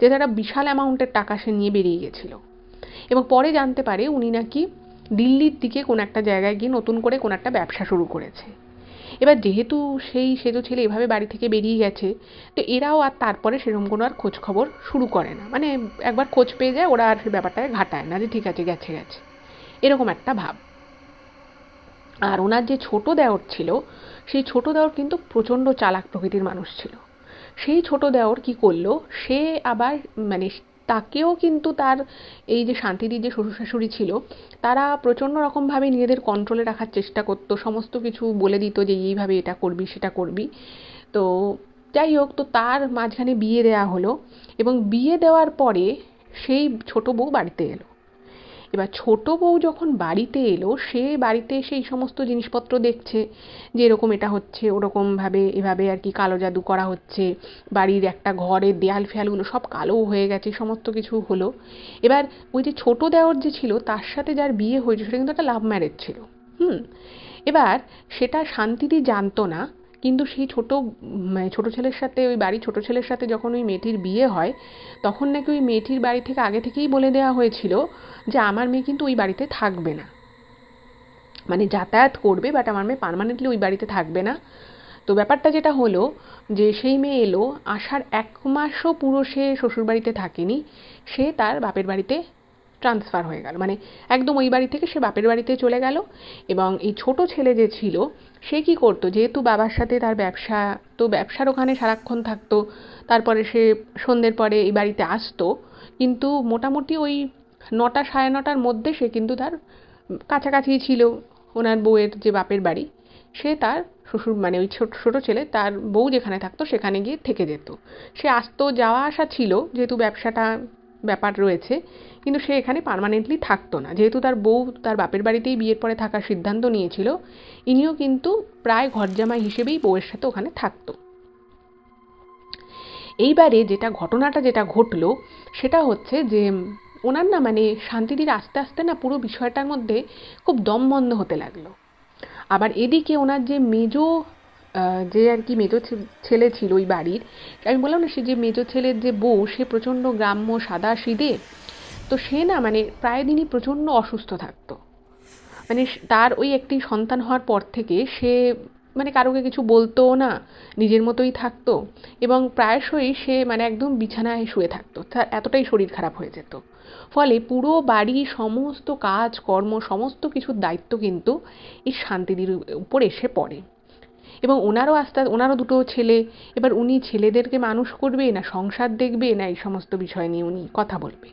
যে তারা বিশাল অ্যামাউন্টের টাকা সে নিয়ে বেরিয়ে গেছিল। এবং পরে জানতে পারে উনি নাকি দিল্লির দিকে কোনো একটা জায়গায় গিয়ে নতুন করে কোনো একটা ব্যবসা শুরু করেছে। এবার যেহেতু সেই সেজো ছেলে এভাবে বাড়ি থেকে বেরিয়ে গেছে, তো এরাও আর তারপরে সেরকম কোনো আর খোঁজ খবর শুরু করে না, মানে একবার খোঁজ পেয়ে যায় ওরা আর সেই ব্যাপারটাকে ঘাটায় না যে ঠিক আছে গেছে গেছে, এরকম একটা ভাব। আর ওনার যে ছোট দেওর ছিল, সেই ছোট দেওর কিন্তু প্রচণ্ড চালাক প্রকৃতির মানুষ ছিল। সেই ছোট দেওর কি করলো, সে আবার মানে তাকেও কিন্তু তার এই যে শান্তিদির যে শ্বশুর শাশুড়ি ছিল তারা প্রচণ্ড রকমভাবে নিজেদের কন্ট্রোলে রাখার চেষ্টা করতো, সমস্ত কিছু বলে দিত যে এইভাবে এটা করবি সেটা করবি। তো যাই হোক, তো তার মাঝখানে বিয়ে দেওয়া হলো, এবং বিয়ে দেওয়ার পরে সেই ছোট বউ বাড়িতে এলো। এবার ছোট বউ যখন বাড়িতে এলো, সে বাড়িতে এসে এই সমস্ত জিনিসপত্র দেখছে যে এরকম এটা হচ্ছে, ওরকমভাবে এভাবে আর কি কালো জাদু করা হচ্ছে, বাড়ির একটা ঘরের দেয়াল ফেয়ালগুলো সব কালো হয়ে গেছে, সমস্ত কিছু হলো। এবার ওই যে ছোট দেওর যে ছিল তার সাথে যার বিয়ে হয়েছে সেটা কিন্তু একটা লাভ ম্যারেজ ছিল। এবার সেটা শান্তিদি জানতো না, কিন্তু সেই ছোট ছেলের সাথে ওই বাড়ির ছোট ছেলের সাথে যখন ওই মেয়েটির বিয়ে হয়, তখন নাকি ওই মেয়েটির বাড়ি থেকে আগে থেকেই বলে দেওয়া হয়েছিল যে আমার মেয়ে কিন্তু ওই বাড়িতে থাকবে না, মানে যাতায়াত করবে, বাট আমার মেয়ে পার্মানেন্টলি ওই বাড়িতে থাকবে না। তো ব্যাপারটা যেটা হলো যে সেই মেয়ে এলো, আসার 1 মাসও পুরো সে শ্বশুরবাড়িতে থাকেনি, সে তার বাপের বাড়িতে ট্রান্সফার হয়ে গেল, মানে একদম ওই বাড়ি থেকে সে বাপের বাড়িতে চলে গেল। এবং এই ছোট ছেলে যে ছিল সে কি করতো, যেহেতু বাবার সাথে তার ব্যবসা, তো ব্যবসার ওখানে সারাক্ষণ থাকতো, তারপরে সে সন্ধ্যের পরে এই বাড়িতে আসতো, কিন্তু মোটামুটি ওই 9টা সাড়ে 9টার মধ্যে সে কিন্তু তার কাছাকাছি ছিল, ওনার বউয়ের যে বাপের বাড়ি, সে তার শ্বশুর মানে ওই ছোটো ছেলে তার বউ যেখানে থাকতো সেখানে গিয়ে থেকে যেত। সে আসতো, যাওয়া আসা ছিল, যেহেতু ব্যবসাটা ব্যাপার রয়েছে, কিন্তু সে এখানে পার্মানেন্টলি থাকতো না। যেহেতু তার বউ তার বাপের বাড়িতেই বিয়ের পরে থাকার সিদ্ধান্ত নিয়েছিল, ইনিও কিন্তু প্রায় ঘরজামাই হিসেবেই বউয়ের সাথে ওখানে থাকতো। এইবারে ঘটনাটা যেটা ঘটলো সেটা হচ্ছে যে ওনার না মানে শান্তিদির আস্তে আস্তে না পুরো বিষয়টার মধ্যে খুব দম বন্ধ হতে লাগলো। আবার এদিকে ওনার যে মেজো যে আর কি মেজো ছেলে ছিল ওই বাড়ির, আমি বললাম না সে যে মেজো ছেলের যে বউ, সে প্রচণ্ড গ্রাম্য সাদাসিধে। তো সে না মানে প্রায় দিনই প্রচণ্ড অসুস্থ থাকতো। মানে তার ওই একটি সন্তান হওয়ার পর থেকে সে মানে কারোকে কিছু বলতোও না, নিজের মতোই থাকতো, এবং প্রায়শই সে মানে একদম বিছানায় শুয়ে থাকতো, তার এতটাই শরীর খারাপ হয়ে যেত। ফলে পুরো বাড়ির সমস্ত কাজ কর্ম সমস্ত কিছুর দায়িত্ব কিন্তু এই শান্তিদির উপর এসে পড়ে। এবং ওনারও দুটো ছেলে। এবার উনি ছেলেদেরকে মানুষ করবে, না সংসার দেখবে, না এই সমস্ত বিষয় নিয়ে উনি কথা বলবে।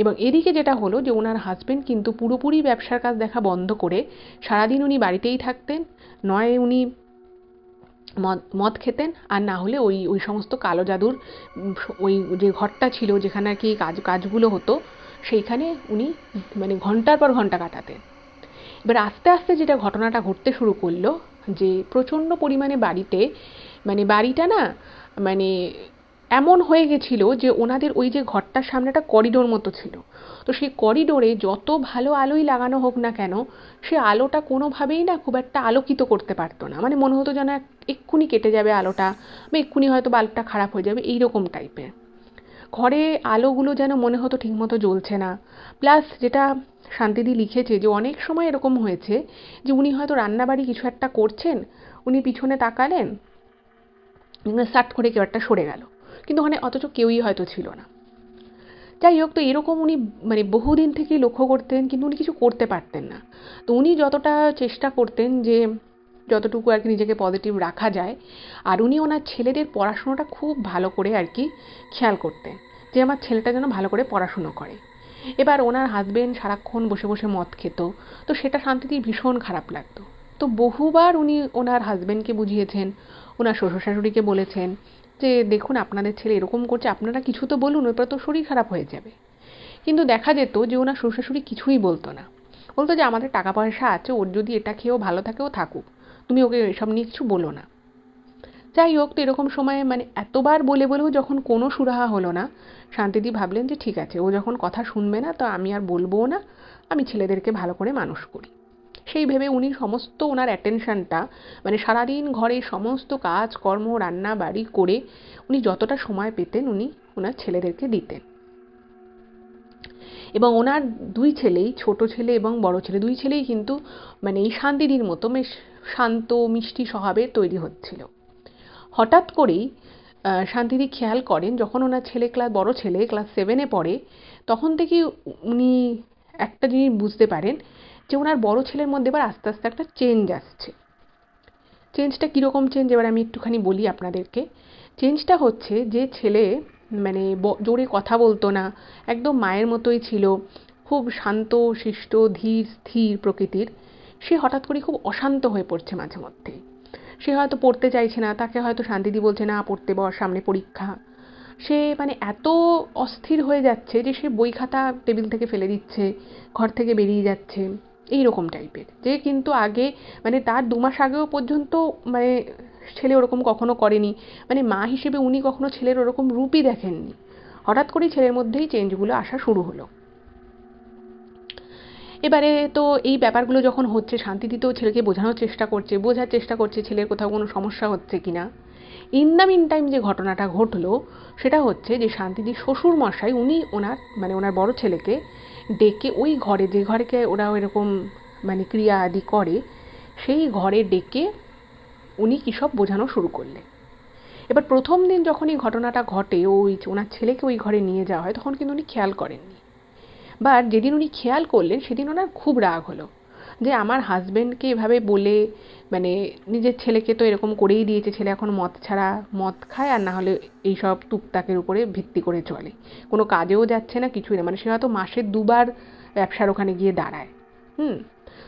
এবং এদিকে যেটা হলো যে ওনার হাজবেন্ড কিন্তু পুরোপুরি ব্যবসার কাজ দেখা বন্ধ করে সারাদিন উনি বাড়িতেই থাকতেন। নয় উনি মদ খেতেন, আর না হলে ওই সমস্ত কালো জাদুর ওই যে ঘরটা ছিল যেখানে আর কি কাজগুলো হতো, সেইখানে উনি মানে ঘন্টার পর ঘন্টা কাটাতেন। এবার আস্তে আস্তে যেটা ঘটনাটা ঘটতে শুরু করলো, যে প্রচণ্ড পরিমাণে মানে বাড়িটা না মানে এমন হয়ে গেছিল যে ওনাদের ওই যে ঘরটার সামনে একটা করিডোর মতো ছিল। তো সেই করিডোরে যত ভালো আলোই লাগানো হোক না কেন, সে আলোটা কোনোভাবেই না খুব একটা আলোকিত করতে পারতো না। মানে মনে হতো যেন এক্ষুনি কেটে যাবে আলোটা, বা এক্ষুনি হয়তো বাল্বটা খারাপ হয়ে যাবে, এইরকম টাইপের। ঘরে আলোগুলো যেন মনে হতো ঠিকমতো জ্বলছে না। প্লাস যেটা শান্তিদি লিখেছে যে অনেক সময় এরকম হয়েছে যে উনি হয়তো রান্নাবাড়ি কিছু একটা করছেন, উনি পিছনে তাকালেন, সাট করে কেউ একটা সরে গেল, কিন্তু ওখানে অথচ কেউই হয়তো ছিল না। যাই হোক, তো এরকম উনি মানে বহুদিন থেকেই লক্ষ্য করতেন, কিন্তু উনি কিছু করতে পারতেন না। তো উনি যতটা চেষ্টা করতেন যে যতটুকু আর কি নিজেকে পজিটিভ রাখা যায়, আর উনি ওনার ছেলেদের পড়াশুনোটা খুব ভালো করে আর কি খেয়াল করতেন, যে আমার ছেলেটা যেন ভালো করে পড়াশুনো করে। এবার ওনার হাজবেন্ড সারাক্ষণ বসে বসে মদ খেত, তো সেটা শান্তিদির ভীষণ খারাপ লাগতো। তো বহুবার উনি ওনার হাজবেন্ডকে বুঝিয়েছেন, ওনার শ্বশুর শাশুড়িকে বলেছেন যে দেখুন আপনাদের ছেলে এরকম করছে, আপনারা কিছু তো বলুন, এরপর তো শরীর খারাপ হয়ে যাবে। কিন্তু দেখা যেত যে ওনার শ্বশুর শাশুড়ি কিছুই বলতো না, বলতো যে আমাদের টাকা পয়সা আছে, ওর যদি এটা খেয়েও ভালো থাকে ও থাকুক, তুমি ওকে এসব নিয়ে কিছু বলো না। যাই হোক, তো এরকম সময়ে মানে এতবার বলে বলেও যখন কোনো সুরাহা হলো না, শান্তিদি ভাবলেন যে ঠিক আছে, ও যখন কথা শুনবে না তো আমি আর বলবোও না, আমি ছেলেদেরকে ভালো করে মানুষ করি। সেই ভেবে উনি সমস্ত ওনার অ্যাটেনশনটা মানে সারাদিন ঘরে সমস্ত কাজ কর্ম রান্না বাড়ি করে উনি যতটা সময় পেতেন উনি ওনার ছেলেদেরকে দিতেন। এবং ওনার দুই ছেলেই, ছোট ছেলে এবং বড় ছেলে, দুই ছেলেই কিন্তু মানে এই শান্তিদির মতো বেশ শান্ত মিষ্টি স্বভাবের তৈরি হচ্ছিল। হঠাৎ করেই শান্তিদি খেয়াল করেন, যখন ওনার বড় ছেলে ক্লাস 7-এ পড়ে, তখন থেকেই উনি একটা জিনিস বুঝতে পারেন যে ওনার বড় ছেলের মধ্যে এবার আস্তে আস্তে একটা চেঞ্জ আসছে। চেঞ্জটা কীরকম চেঞ্জ, এবার আমি একটুখানি বলি আপনাদেরকে। চেঞ্জটা হচ্ছে যে ছেলে মানে জোরে কথা বলতো না, একদম মায়ের মতোই ছিল, খুব শান্ত শিষ্ট ধীর স্থির প্রকৃতির, সে হঠাৎ করে খুব অশান্ত হয়ে পড়ছে মাঝে মধ্যেই। সে হয়তো পড়তে চাইছে না, তাকে হয়তো শান্তিদি বলছে না পড়তে বস, সামনে পরীক্ষা। সে মানে এত অস্থির হয়ে যাচ্ছে যে সে বই খাতা টেবিল থেকে ফেলে দিচ্ছে, ঘর থেকে বেরিয়ে যাচ্ছে, এই রকম টাইপের। যে কিন্তু আগে মানে তার 2 মাস আগেও পর্যন্ত মানে ছেলে ওরকম কখনো করেনি, মানে মা হিসেবে উনি কখনো ছেলের ওরকম রূপই দেখেননি। হঠাৎ করেই ছেলের মধ্যেই চেঞ্জগুলো আসা শুরু হলো। এবারে তো এই ব্যাপারগুলো যখন হচ্ছে, শান্তিদি তো ছেলেকে বোঝার চেষ্টা করছে ছেলের কোথাও কোনো সমস্যা হচ্ছে কিনা। ইন দ্য মিন টাইম যে ঘটনাটা ঘটলো সেটা হচ্ছে যে শান্তিদির শ্বশুর মশাই উনি ওনার বড় ছেলেকে ডেকে ওই ঘরে, যে ঘরেকে ওরা এরকম মানে ক্রিয়া আদি করে, সেই ঘরে ডেকে উনি কী সব বোঝানো শুরু করলেন। এবার প্রথম দিন যখন এই ঘটনাটা ঘটে, ওনার ছেলেকে ওই ঘরে নিয়ে যাওয়া হয়, তখন কিন্তু উনি খেয়াল করেননি। বাট যেদিন উনি খেয়াল করলেন সেদিন ওনার খুব রাগ হলো, যে আমার হাজবেন্ডকে এভাবে বলে মানে নিজের ছেলেকে তো এরকম করেই দিয়েছে, ছেলে এখন মদ খায়, আর না হলে এইসব টুকটাকের উপরে ভিত্তি করে চলে, কোনো কাজেও যাচ্ছে না, কিছুই না, মানে সে হয়তো মাসে 2 বার ব্যবসার ওখানে গিয়ে দাঁড়ায়।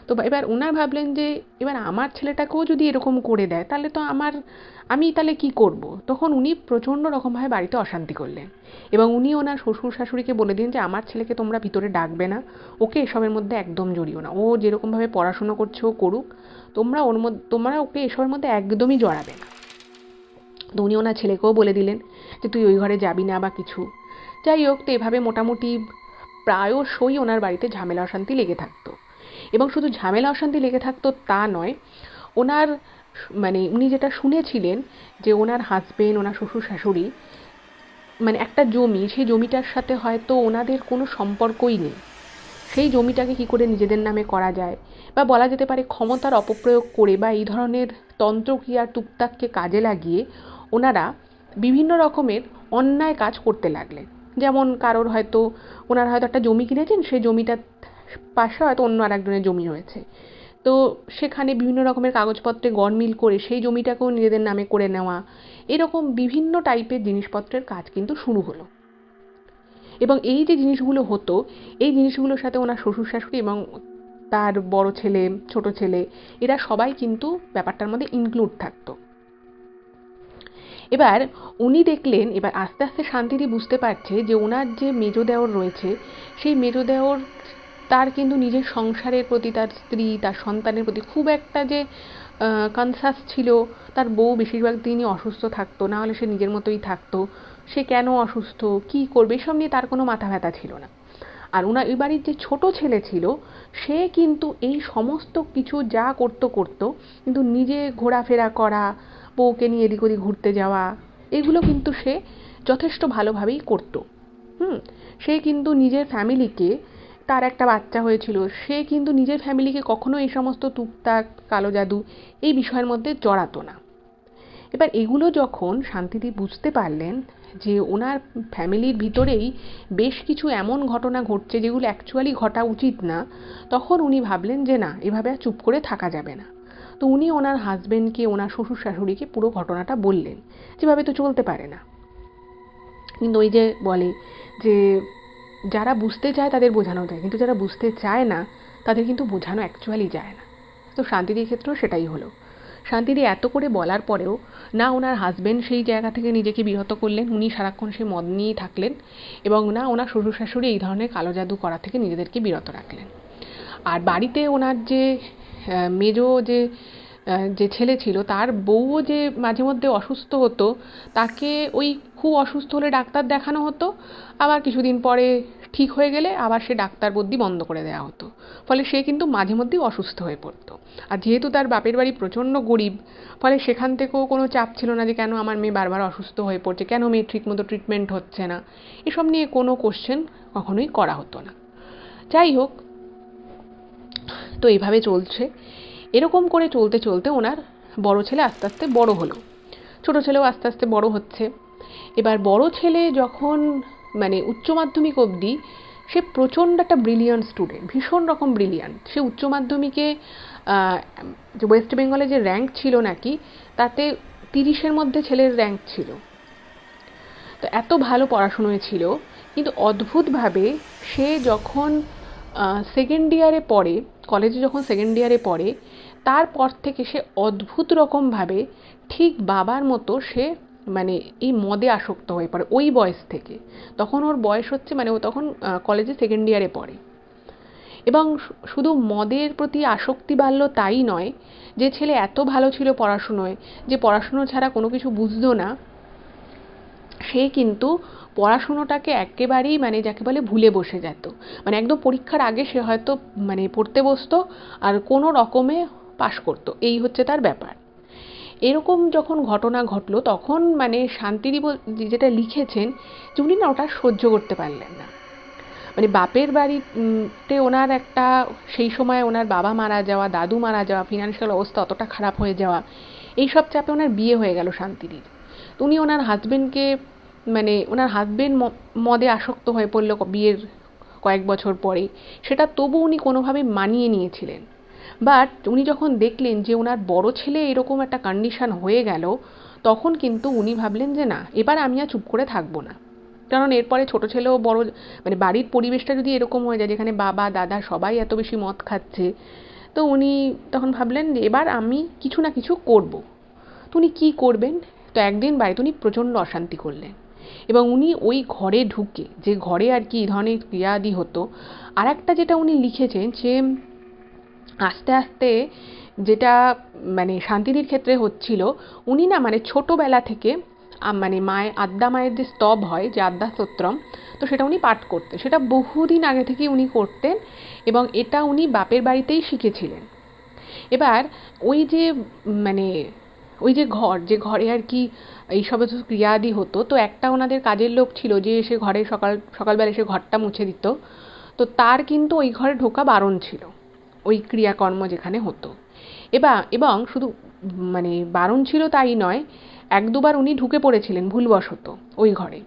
তো এবার ওনার ভাবলেন যে এবার আমার ছেলেটাকেও যদি এরকম করে দেয় তাহলে তো আমি তাহলে কি করব। তখন উনি প্রচণ্ড রকমভাবে বাড়িতে অশান্তি করলেন এবং উনি ওনার শ্বশুর শাশুড়িকে বলে দিন যে আমার ছেলেকে তোমরা ভিতরে ডাকবে না, ওকে এসবের মধ্যে একদম জড়িও না, ও যেরকমভাবে পড়াশুনো করছে ও করুক, তোমরা ওকে এসবের মধ্যে একদমই জড়াবে না। তো উনি ওনার ছেলেকেও বলে দিলেন যে তুই ওই ঘরে যাবি না বা কিছু। যাই হোক, তো এভাবে মোটামুটি প্রায়শই ওনার বাড়িতে ঝামেলা অশান্তি লেগে থাকতো। এবং শুধু ঝামেলা অশান্তি লেগে থাকতো তা নয়, ওনার উনি যেটা শুনেছিলেন যে ওনার হাজবেন্ড, ওনার শ্বশুর শাশুড়ি একটা জমি, সেই জমিটার সাথে হয়তো ওনাদের কোনো সম্পর্কই নেই, সেই জমিটাকে কি করে নিজেদের নামে করা যায়, বা বলা যেতে পারে ক্ষমতার অপপ্রয়োগ করে বা এই ধরনের তন্ত্রক্রিয়া টুকটাককে কাজে লাগিয়ে ওনারা বিভিন্ন রকমের অন্যায় কাজ করতে লাগলেন। যেমন ওনারা হয়তো একটা জমি কিনেছেন, সেই জমিটার পাশে হয়তো অন্য আরেকজনের জমি রয়েছে, তো সেখানে বিভিন্ন রকমের কাগজপত্রে গড়মিল করে সেই জমিটাকেও নিজেদের নামে করে নেওয়া, এরকম বিভিন্ন টাইপের জিনিসপত্রের কাজ কিন্তু শুরু হলো। এবং এই যে জিনিসগুলো হতো, এই জিনিসগুলোর সাথে ওনার শ্বশুর শাশুড়ি এবং তার বড় ছেলে, ছোট ছেলে, এরা সবাই কিন্তু ব্যাপারটার মধ্যে ইনক্লুড থাকতো। এবার উনি দেখলেন, এবার আস্তে আস্তে শান্তিদি বুঝতে পারছে যে ওনার যে মেজো দেওর রয়েছে, সেই মেজো দেওর তার কিন্তু নিজের সংসারের প্রতি, তার স্ত্রী, তার সন্তানের প্রতি খুব একটা যে কনসাস ছিল। তার বউ বেশিরভাগ দিনই অসুস্থ থাকতো, না হলে সে নিজের মতোই থাকতো, সে কেন অসুস্থ, কি করবে, এসব নিয়ে তার কোনো মাথা ব্যথা ছিল না। আর ওনার এই বাড়ির যে ছোট ছেলে ছিল, সে কিন্তু এই সমস্ত কিছু যা করতো, কিন্তু নিজে ঘোরাফেরা করা, বউকে নিয়ে এদিক ওদিক ঘুরতে যাওয়া, এগুলো কিন্তু সে যথেষ্ট ভালোভাবেই করতো। সে কিন্তু নিজের ফ্যামিলিকে, তার একটা বাচ্চা হয়েছিল, সে কিন্তু নিজের ফ্যামিলিকে কখনো এই সমস্ত টুকটাক কালো জাদু এই বিষয়ের মধ্যে জড়াতো না। এবার এগুলো যখন শান্তিদি বুঝতে পারলেন যে ওনার ফ্যামিলির ভিতরেই বেশ কিছু এমন ঘটনা ঘটছে যেগুলো অ্যাকচুয়ালি ঘটা উচিত না, তখন উনি ভাবলেন যে না, এভাবে আর চুপ করে থাকা যাবে না। তো উনি ওনার হাজবেন্ডকে, ওনার শ্বশুর শাশুড়িকে পুরো ঘটনাটা বললেন, যেভাবে তো চলতে পারে না। কিন্তু ওই যে বলে যে যারা বুঝতে চায় তাদের বোঝানো যায়, কিন্তু যারা বুঝতে চায় না তাদের কিন্তু বোঝানো অ্যাকচুয়ালি যায় না। তো শান্তিদির ক্ষেত্রেও সেটাই হলো। শান্তিদি এত করে বলার পরেও না ওনার হাজবেন্ড সেই জায়গা থেকে নিজেকে বিরত করলেন, উনি সারাক্ষণ সেই মদ নিয়েই থাকলেন, এবং না ওনার শ্বশুর শাশুড়ি এই ধরনের কালো জাদু করা থেকে নিজেদেরকে বিরত রাখলেন। আর বাড়িতে ওনার যে মেজো যে ছেলে ছিল, তার বউও যে মাঝে মধ্যে অসুস্থ হতো, তাকে ওই খুব অসুস্থ হলে ডাক্তার দেখানো হতো, আবার কিছুদিন পরে ঠিক হয়ে গেলে আবার সে ডাক্তার বদ্যি বন্ধ করে দেওয়া হতো, ফলে সে কিন্তু মাঝে মধ্যেই অসুস্থ হয়ে পড়তো। আর যেহেতু তার বাপের বাড়ি প্রচণ্ড গরিব, ফলে সেখান থেকেও কোনো চাপ ছিল না যে কেন আমার মেয়ে বারবার অসুস্থ হয়ে পড়ছে, কেন মেয়ে ঠিকমতো ট্রিটমেন্ট হচ্ছে না, এসব নিয়ে কোনো কোশ্চেন কখনোই করা হতো না। যাই হোক, তো এইভাবে চলছে। এরকম করে চলতে চলতে ওনার বড় ছেলে আস্তে আস্তে বড় হলো, ছোট ছেলেও আস্তে আস্তে বড় হচ্ছে। এবার বড় ছেলে যখন উচ্চ মাধ্যমিক অবধি, সে প্রচণ্ড একটা ব্রিলিয়ান্ট স্টুডেন্ট, ভীষণ রকম ব্রিলিয়ান্ট। সে উচ্চ মাধ্যমিকে যে ওয়েস্ট বেঙ্গলে যে র্যাঙ্ক ছিল নাকি, তাতে 30-এর মধ্যে ছেলের র্যাঙ্ক ছিল। তো এত ভালো পড়াশুনোয় ছিল, কিন্তু অদ্ভুতভাবে সে যখন সেকেন্ড ইয়ারে পড়ে, কলেজে যখন সেকেন্ড ইয়ারে পড়ে, তারপর থেকে সে অদ্ভুত রকমভাবে ঠিক বাবার মতো সে এই মদে আসক্ত হয়ে পড়ে ওই বয়স থেকে। তখন ওর বয়স হচ্ছে ও তখন কলেজে সেকেন্ড ইয়ারে পড়ে। এবং শুধু মদের প্রতি আসক্তি বাড়ল তাই নয়, যে ছেলে এত ভালো ছিল পড়াশুনোয়, যে পড়াশুনো ছাড়া কোনো কিছু বুঝতো না, সে কিন্তু পড়াশুনোটাকে একেবারেই যাকে বলে ভুলে বসে যেত। একদম পরীক্ষার আগে সে হয়তো পড়তে বসতো আর কোনো রকমে পাশ করতো, এই হচ্ছে তার ব্যাপার। এরকম যখন ঘটনা ঘটলো, তখন শান্তিদি যেটা লিখেছেন যে উনি না ওটা সহ্য করতে পারলেন না। বাপের বাড়িতে ওনার একটা, সেই সময় ওনার বাবা মারা যাওয়া, দাদু মারা যাওয়া, ফিনান্সিয়াল অবস্থা অতটা খারাপ হয়ে যাওয়া, এইসব চাপে ওনার বিয়ে হয়ে গেল শান্তিদির। তো উনি ওনার হাজবেন্ডকে ওনার হাজবেন্ড মদে আসক্ত হয়ে পড়ল বিয়ের কয়েক বছর পরে, সেটা তবু উনি কোনোভাবে মানিয়ে নিয়েছিলেন। বাট উনি যখন দেখলেন যে ওনার বড় ছেলে এরকম একটা কন্ডিশন হয়ে গেল, তখন কিন্তু উনি ভাবলেন যে না, এবার আমি আর চুপ করে থাকবো না। কারণ এরপরে ছোট ছেলেও বড়, বাড়ির পরিবেশটা যদি এরকম হয়ে যায় যেখানে বাবা দাদা সবাই এত বেশি মদ খাচ্ছে, তো তো উনি তখন ভাবলেন যে এবার আমি কিছু না কিছু করব। তো উনি কী করবেন? তো একদিন বাড়িতে উনি প্রচণ্ড অশান্তি করলেন এবং উনি ওই ঘরে ঢুকে, যে ঘরে আর কি এই ধরনের ক্রিয়াদি হতো, আর একটা যেটা উনি লিখেছেন যে আস্তে আস্তে যেটা মানে শান্তিনীর ক্ষেত্রে হচ্ছিল, উনি না মানে ছোটোবেলা থেকে মানে আদ্যা মায়ের যে স্তব হয়, যে আদ্যা স্তোত্রম, তো সেটা উনি পাঠ করতেন, সেটা বহুদিন আগে থেকেই উনি করতেন এবং এটা উনি বাপের বাড়িতেই শিখেছিলেন। এবার ওই যে মানে ওই যে ঘরে আর কি এই সমস্ত ক্রিয়াদি হতো, তো একটা ওনাদের কাজের লোক ছিল যে এসে ঘরে সকালবেলা এসে ঘরটা মুছে দিত। তো তার কিন্তু ওই ঘরে ঢোকা বারণ ছিল, ওই ক্রিয়াকর্ম যেখানে হতো। এবং শুধু মানে বারণ ছিল তাই নয়, এক দুবার উনি ঢুকে পড়েছিলেন ভুলবশত ওই ঘরে।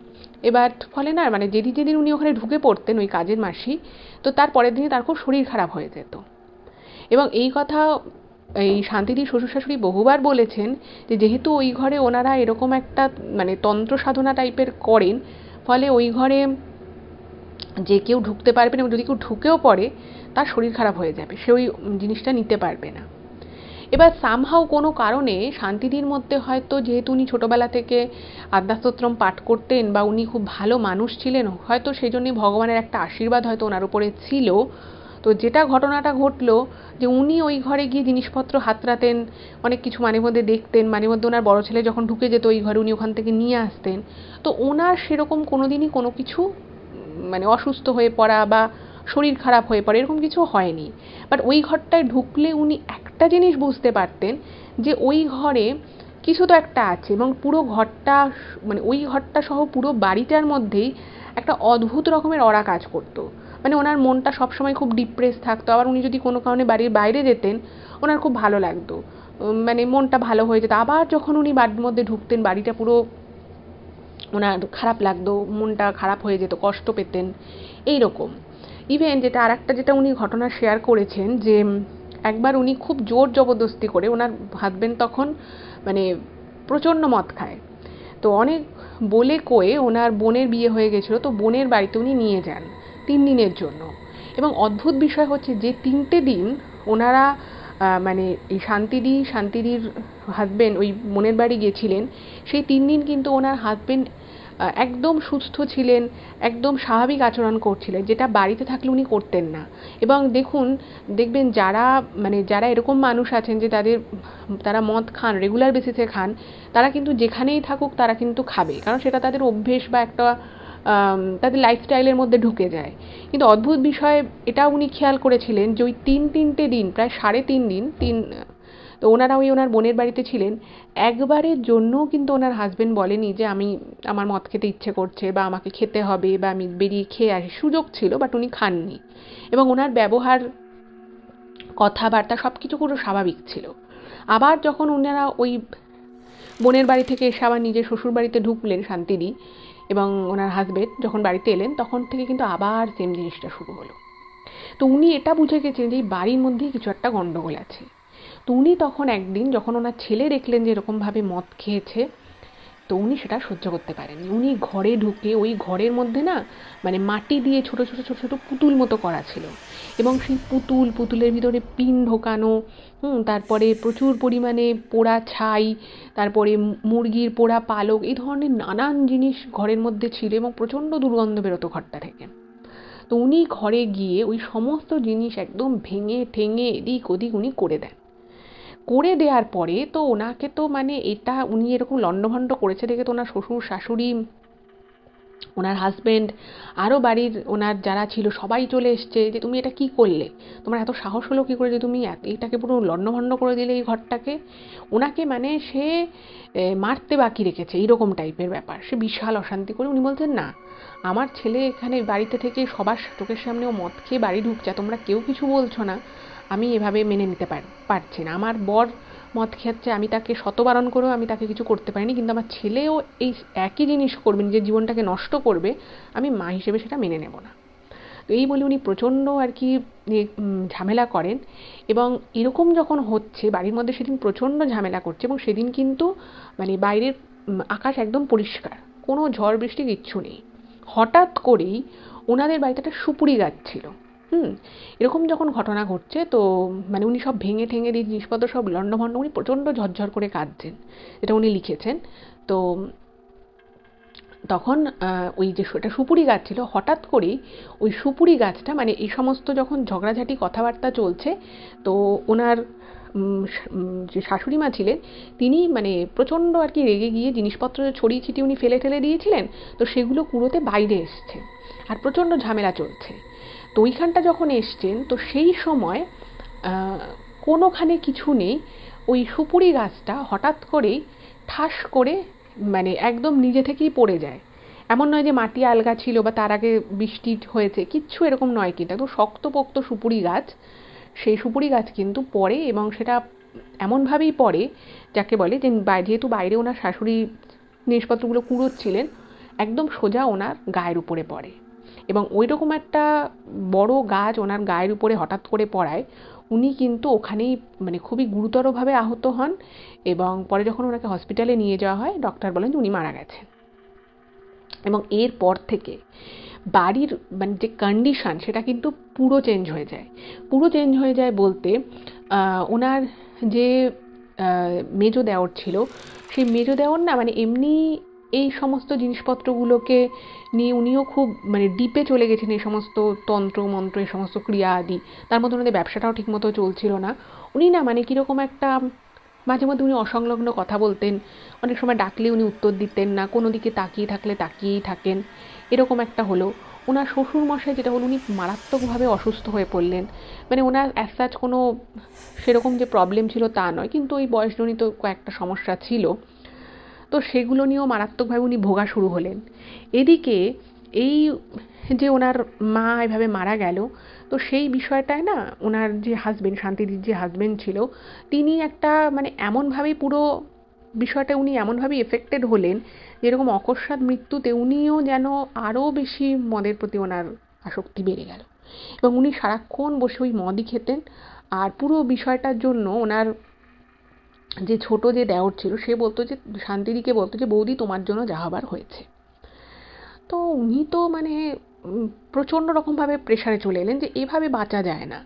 এবার ফলে না মানে যেদিন উনি ওখানে ঢুকে পড়তেন ওই কাজের মাসি, তো তার পরের দিনই তার খুব শরীর খারাপ হয়ে যেত। এবং এই কথা এই শান্তিদির শ্বশুর শাশুড়ি বহুবার বলেছেন যে যেহেতু ওই ঘরে ওনারা এরকম একটা মানে তন্ত্র সাধনা টাইপের করেন, ফলে ওই ঘরে যে কেউ ঢুকতে পারবে না, এবং যদি কেউ ঢুকেও পড়ে তার শরীর খারাপ হয়ে যাবে, সে ওই জিনিসটা নিতে পারবে না। এবার সামহাও কোনো কারণে শান্তিদির মধ্যে হয়তো, যেহেতু উনি ছোটোবেলা থেকে আদ্যাস্তোত্রম পাঠ করতেন বা উনি খুব ভালো মানুষ ছিলেন, হয়তো সেই জন্যই ভগবানের একটা আশীর্বাদ হয়তো ওনার উপরে ছিল। তো যেটা ঘটনাটা ঘটলো যে উনি ওই ঘরে গিয়ে জিনিসপত্র হাতড়াতেন, অনেক কিছু মাঝে মধ্যে দেখতেন, মাঝে মধ্যে ওনার বড় ছেলে যখন ঢুকে যেত ওই ঘরে উনি ওখান থেকে নিয়ে আসতেন। তো ওনার সেরকম কোনোদিনই কোনো কিছু মানে অসুস্থ হয়ে পড়া বা শরীর খারাপ হয়ে পড়ে এরকম কিছু হয়নি। বাট ওই ঘরটায় ঢুকলে উনি একটা জিনিস বুঝতে পারতেন যে ওই ঘরে কিছু তো একটা আছে, এবং পুরো ঘরটা মানে ওই ঘরটা সহ পুরো বাড়িটার মধ্যেই একটা অদ্ভুত রকমের অরা কাজ করতো। মানে ওনার মনটা সবসময় খুব ডিপ্রেস থাকতো, আবার উনি যদি কোনো কারণে বাড়ির বাইরে যেতেন ওনার খুব ভালো লাগতো, মানে মনটা ভালো হয়ে যেত। আবার যখন উনি বাড়ির মধ্যে ঢুকতেন বাড়িটা পুরো ওনার খারাপ লাগতো, মনটা খারাপ হয়ে যেত, কষ্ট পেতেন এই রকম। ইভেন যেটা আর একটা যেটা উনি ঘটনা শেয়ার করেছেন যে একবার উনি খুব জোর জবরদস্তি করে, ওনার হাজবেন্ড তখন মানে প্রচণ্ড মদ খায়, তো অনেক বলে কয়ে ওনার বোনের বিয়ে হয়ে গেছিলো, তো বোনের বাড়িতে উনি নিয়ে যান 3 দিনের জন্য। এবং অদ্ভুত বিষয় হচ্ছে যে 3টে দিন ওনারা মানে এই শান্তিদির হাজবেন্ড ওই বোনের বাড়ি গেছিলেন, সেই 3 দিন কিন্তু ওনার হাজবেন্ড একদম সুস্থ ছিলেন, একদম স্বাভাবিক আচরণ করছিলেন, যেটা বাড়িতে থাকলে উনি করতেন না। এবং দেখবেন যারা এরকম মানুষ আছেন যে তারা মদ খান, রেগুলার বেসিসে খান, তারা কিন্তু যেখানেই থাকুক তারা কিন্তু খাবে, কারণ সেটা তাদের অভ্যেস বা একটা তাদের লাইফস্টাইলের মধ্যে ঢুকে যায়। কিন্তু অদ্ভুত বিষয় এটা উনি খেয়াল করেছিলেন যে ওই তিনটে দিন প্রায় 3.5 দিন তো ওনারা ওই ওনার বোনের বাড়িতে ছিলেন, একবারের জন্যও কিন্তু ওনার হাজবেন্ড বলেনি যে আমার মদ খেতে ইচ্ছে করছে বা আমাকে খেতে হবে বা আমি বেরিয়ে খেয়ে আসি। সুযোগ ছিল বাট উনি খাননি, এবং ওনার ব্যবহার, কথাবার্তা সব কিছু পুরো স্বাভাবিক ছিল। আবার যখন ওনারা ওই বোনের বাড়ি থেকে এসে আবার নিজের শ্বশুর বাড়িতে ঢুকলেন শান্তিদি, এবং ওনার হাজবেন্ড যখন বাড়িতে এলেন তখন থেকে কিন্তু আবার সেম জিনিসটা শুরু হলো। তো উনি এটা বুঝে গেছেন যে এই বাড়ির মধ্যেই কিছু একটা গন্ডগোল আছে। তো উনি তখন একদিন যখন ওনার ছেলে দেখলেন যে এরকমভাবে মদ খেয়েছে, তো উনি সেটা সহ্য করতে পারেননি। উনি ঘরে ঢুকে ওই ঘরের মধ্যে না মানে মাটি দিয়ে ছোট ছোট ছোট ছোট পুতুল মতো করা ছিল, এবং সেই পুতুলের ভিতরে পিন ঢোকানো, তারপরে প্রচুর পরিমাণে পোড়া ছাই, তারপরে মুরগির পোড়া পালক, এই ধরনের নানান জিনিস ঘরের মধ্যে ছিল, এবং প্রচণ্ড দুর্গন্ধ বেরোতো ঘরটা থেকে। তো উনি ঘরে গিয়ে ওই সমস্ত জিনিস একদম ভেঙে ঠেঙে এদিক ওদিক উনি করে দেওয়ার পরে তো ওনাকে তো মানে এটা উনি এরকম লণ্ডভণ্ড করেছে দেখে তো ওনার শ্বশুর শাশুড়ি, ওনার হাজবেন্ড, আরও বাড়ির ওনার যারা ছিল সবাই চলে এসছে যে তুমি এটা কি করলে, তোমার এত সাহস হলো কী করে যে তুমি এটাকে পুরো লণ্ডভণ্ড করে দিলে এই ঘরটাকে। ওনাকে মানে সে মারতে বাকি রেখেছে এইরকম টাইপের ব্যাপার, সে বিশাল অশান্তি করে। উনি বলছেন না, আমার ছেলে এখানে বাড়িতে থেকে সবার চোখের সামনে ও মদ খেয়ে বাড়ি ঢুকছে, তোমরা কেউ কিছু বলছো না, আমি এভাবে মেনে নিতে পারছি না। আমার বর মদ খাচ্ছে, আমি তাকে শতবারণ করেও আমি তাকে কিছু করতে পারিনি, কিন্তু আমার ছেলেও এই একই জিনিস করবে, নিজের জীবনটাকে নষ্ট করবে, আমি মা হিসেবে সেটা মেনে নেব না। তো এই বলে উনি প্রচণ্ড আর কি ঝামেলা করেন, এবং এরকম যখন হচ্ছে বাড়ির মধ্যে সেদিন প্রচণ্ড ঝামেলা করছে, এবং সেদিন কিন্তু মানে বাইরের আকাশ একদম পরিষ্কার, কোনো ঝড় বৃষ্টি কিচ্ছু নেই। হঠাৎ করেই ওনাদের বাড়িতে একটা সুপুরি গাছ ছিল, এরকম যখন ঘটনা ঘটছে তো মানে উনি সব ভেঙে ঠেঙে দিয়ে জিনিসপত্র সব লণ্ডভণ্ড, উনি প্রচণ্ড ঝরঝর করে কাঁদছেন, এটা উনি লিখেছেন। তো তখন ওই যে এটা সুপুরি গাছ ছিল, হঠাৎ করেই ওই সুপুরি গাছটা মানে এই সমস্ত যখন ঝগড়াঝাটি কথাবার্তা চলছে, তো ওনার যে শাশুড়ি মা ছিলেন তিনি মানে প্রচণ্ড আর কি রেগে গিয়ে জিনিসপত্র ছড়িয়ে ছিটিয়ে উনি ফেলে ঠেলে দিয়েছিলেন, তো সেগুলো কুড়োতে বাইরে এসছে আর প্রচণ্ড ঝামেলা চলছে। তো ওইখানটা যখন এসছেন তো সেই সময় কোনোখানে কিছু নেই, ওই সুপুরি গাছটা হঠাৎ করেই ঠাস করে মানে একদম নিজে থেকেই পড়ে যায়। এমন নয় যে মাটি আলগা ছিল বা তার আগে বৃষ্টি হয়েছে, কিচ্ছু এরকম নয়, কিন্তু একদম শক্তপোক্ত সুপুরি গাছ, সেই সুপুরি গাছ কিন্তু পড়ে, এবং সেটা এমনভাবেই পড়ে যাকে বলে যে যেহেতু বাইরে ওনার শাশুড়ি জিনিসপত্রগুলো কুড়োচ্ছিলেন, একদম সোজা ওনার গায়ের উপরে পড়ে। এবং ওই রকম একটা বড় গাছ ওনার গায়ের উপরে হঠাৎ করে পড়ায় উনি কিন্তু ওখানেই মানে খুবই গুরুতরভাবে আহত হন, এবং পরে যখন ওনাকে হসপিটালে নিয়ে যাওয়া হয় ডক্টর বলেন যে উনি মারা গেছেন। এবং এরপর থেকে বাড়ির মানে যে কন্ডিশন সেটা কিন্তু পুরো চেঞ্জ হয়ে যায়। পুরো চেঞ্জ হয়ে যায় বলতে ওনার যে মেজো দেওর ছিল, সেই মেজো দেওর না মানে এমনি এই সমস্ত জিনিসপত্রগুলোকে নিয়ে উনিও খুব মানে ডিপে চলে গেছেন, এই সমস্ত তন্ত্র মন্ত্র এই সমস্ত ক্রিয়া আদি। তার মধ্যে ওনাদের ব্যবসাটাও ঠিকমতো চলছিল না। উনি না মানে কীরকম একটা মাঝে মধ্যে উনি অসংলগ্ন কথা বলতেন, অনেক সময় ডাকলে উনি উত্তর দিতেন না, কোনো দিকে তাকিয়ে থাকলে তাকিয়েই থাকেন, এরকম একটা হলো। ওনার শ্বশুরমশাই যেটা হলো, উনি মারাত্মকভাবে অসুস্থ হয়ে পড়লেন। মানে ওনার অ্যাজ সাচ কোনো সেরকম যে প্রবলেম ছিল তা নয়, কিন্তু ওই বয়সজনিত কয়েকটা সমস্যা ছিল, তো সেগুলো নিয়েও মারাত্মকভাবে উনি ভোগা শুরু হলেন। এদিকে এই যে ওনার মা এভাবে মারা গেল, তো সেই বিষয়টায় না ওনার যে হাজবেন্ড, শান্তিদির যে হাজবেন্ড ছিল, তিনি একটা মানে এমনভাবেই পুরো বিষয়টা উনি এমনভাবেই এফেক্টেড হলেন, যেরকম অকস্মাৎ মৃত্যুতে উনিও যেন আরও বেশি মদের প্রতি ওনার আসক্তি বেড়ে গেল, এবং উনি সারাক্ষণ বসে ওই মদই খেতেন। আর পুরো বিষয়টার জন্য ওনার যে ছোট যে দেওর ছিল সে বলতো যে শান্তিদিকে বলতো যে বৌদি তোমার জন্য যা হবার হয়েছে। তো উনি তো মানে প্রচণ্ড রকমভাবে প্রেশারে চলে এলেন যে এভাবে বাঁচা যায় না।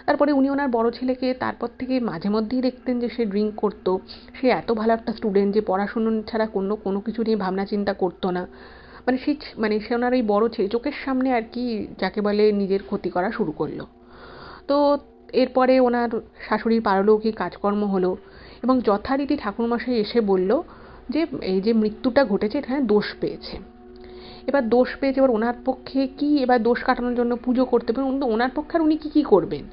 তারপরে উনি ওনার বড় ছেলেকে তারপর থেকে মাঝে মধ্যেই দেখতেন যে সে ড্রিঙ্ক করতো। সে এত ভালো একটা স্টুডেন্ট যে পড়াশুনো ছাড়া কোনো কিছু নিয়ে ভাবনা চিন্তা করতো না। মানে সে ওনার ওই বড় ছেলে চোখের সামনে আর কি যাকে বলে নিজের ক্ষতি করা শুরু করলো। তো এরপরে ওনার শাশুড়ির পারলৌকিক কাজকর্ম হলো, এবং যথারীতি ঠাকুরমশাই এসে বলল যে এই যে মৃত্যুটা ঘটেছে এখানে দোষ পেয়েছে। এবার দোষ পেয়েছে, এবার ওনার পক্ষে কি এবার দোষ কাটানোর জন্য পুজো করতে পারেন, ওনার পক্ষে আর উনি কী করবেন।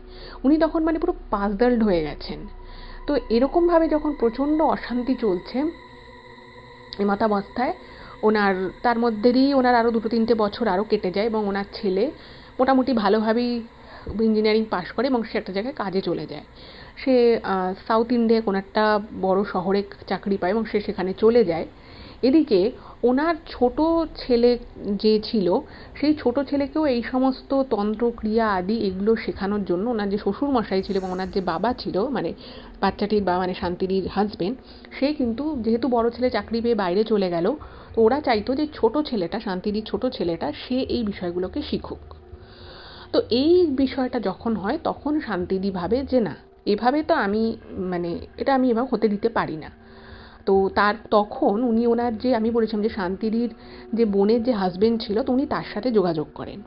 উনি তখন মানে পুরো পাজলড হয়ে গেছেন। তো এরকমভাবে যখন প্রচণ্ড অশান্তি চলছে এমতাবস্থায় ওনার তার মধ্যেই ওনার আরও 2-3 বছর আরও কেটে যায়, এবং ওনার ছেলে মোটামুটি ভালোভাবেই ইঞ্জিনিয়ারিং পাশ করে এবং সে একটা জায়গায় কাজে চলে যায়। সে সাউথ ইন্ডিয়ায় কোনো একটা বড় শহরে চাকরি পায় এবং সে সেখানে চলে যায়। এদিকে ওনার ছোট ছেলে যে ছিল, সেই ছোট ছেলেকেও এই সমস্ত তন্ত্রক্রিয়া আদি এগুলো শেখানোর জন্য ওনার যে শ্বশুরমশাই ছিল এবং ওনার যে বাবা ছিল মানে বাচ্চাটির বাবা মানে শান্তিদির হাজবেন্ড, সে কিন্তু যেহেতু বড় ছেলে চাকরি পেয়ে বাইরে চলে গেল, তো ওরা চাইতো যে ছোট ছেলেটা, শান্তিদির ছোট ছেলেটা, সে এই বিষয়গুলোকে শিখুক। তো এই বিষয়টা যখন হয় তখন শান্তিদি ভাবে যে না, এভাবে তো আমি মানে এটা আমি এভাবে হতে দিতে পারি না। তো তখন উনি ওনার যে আমি বলেছিলাম যে শান্তিদির যে বোনের যে হাজবেন্ড ছিল, তো উনি তার সাথে যোগাযোগ করেন।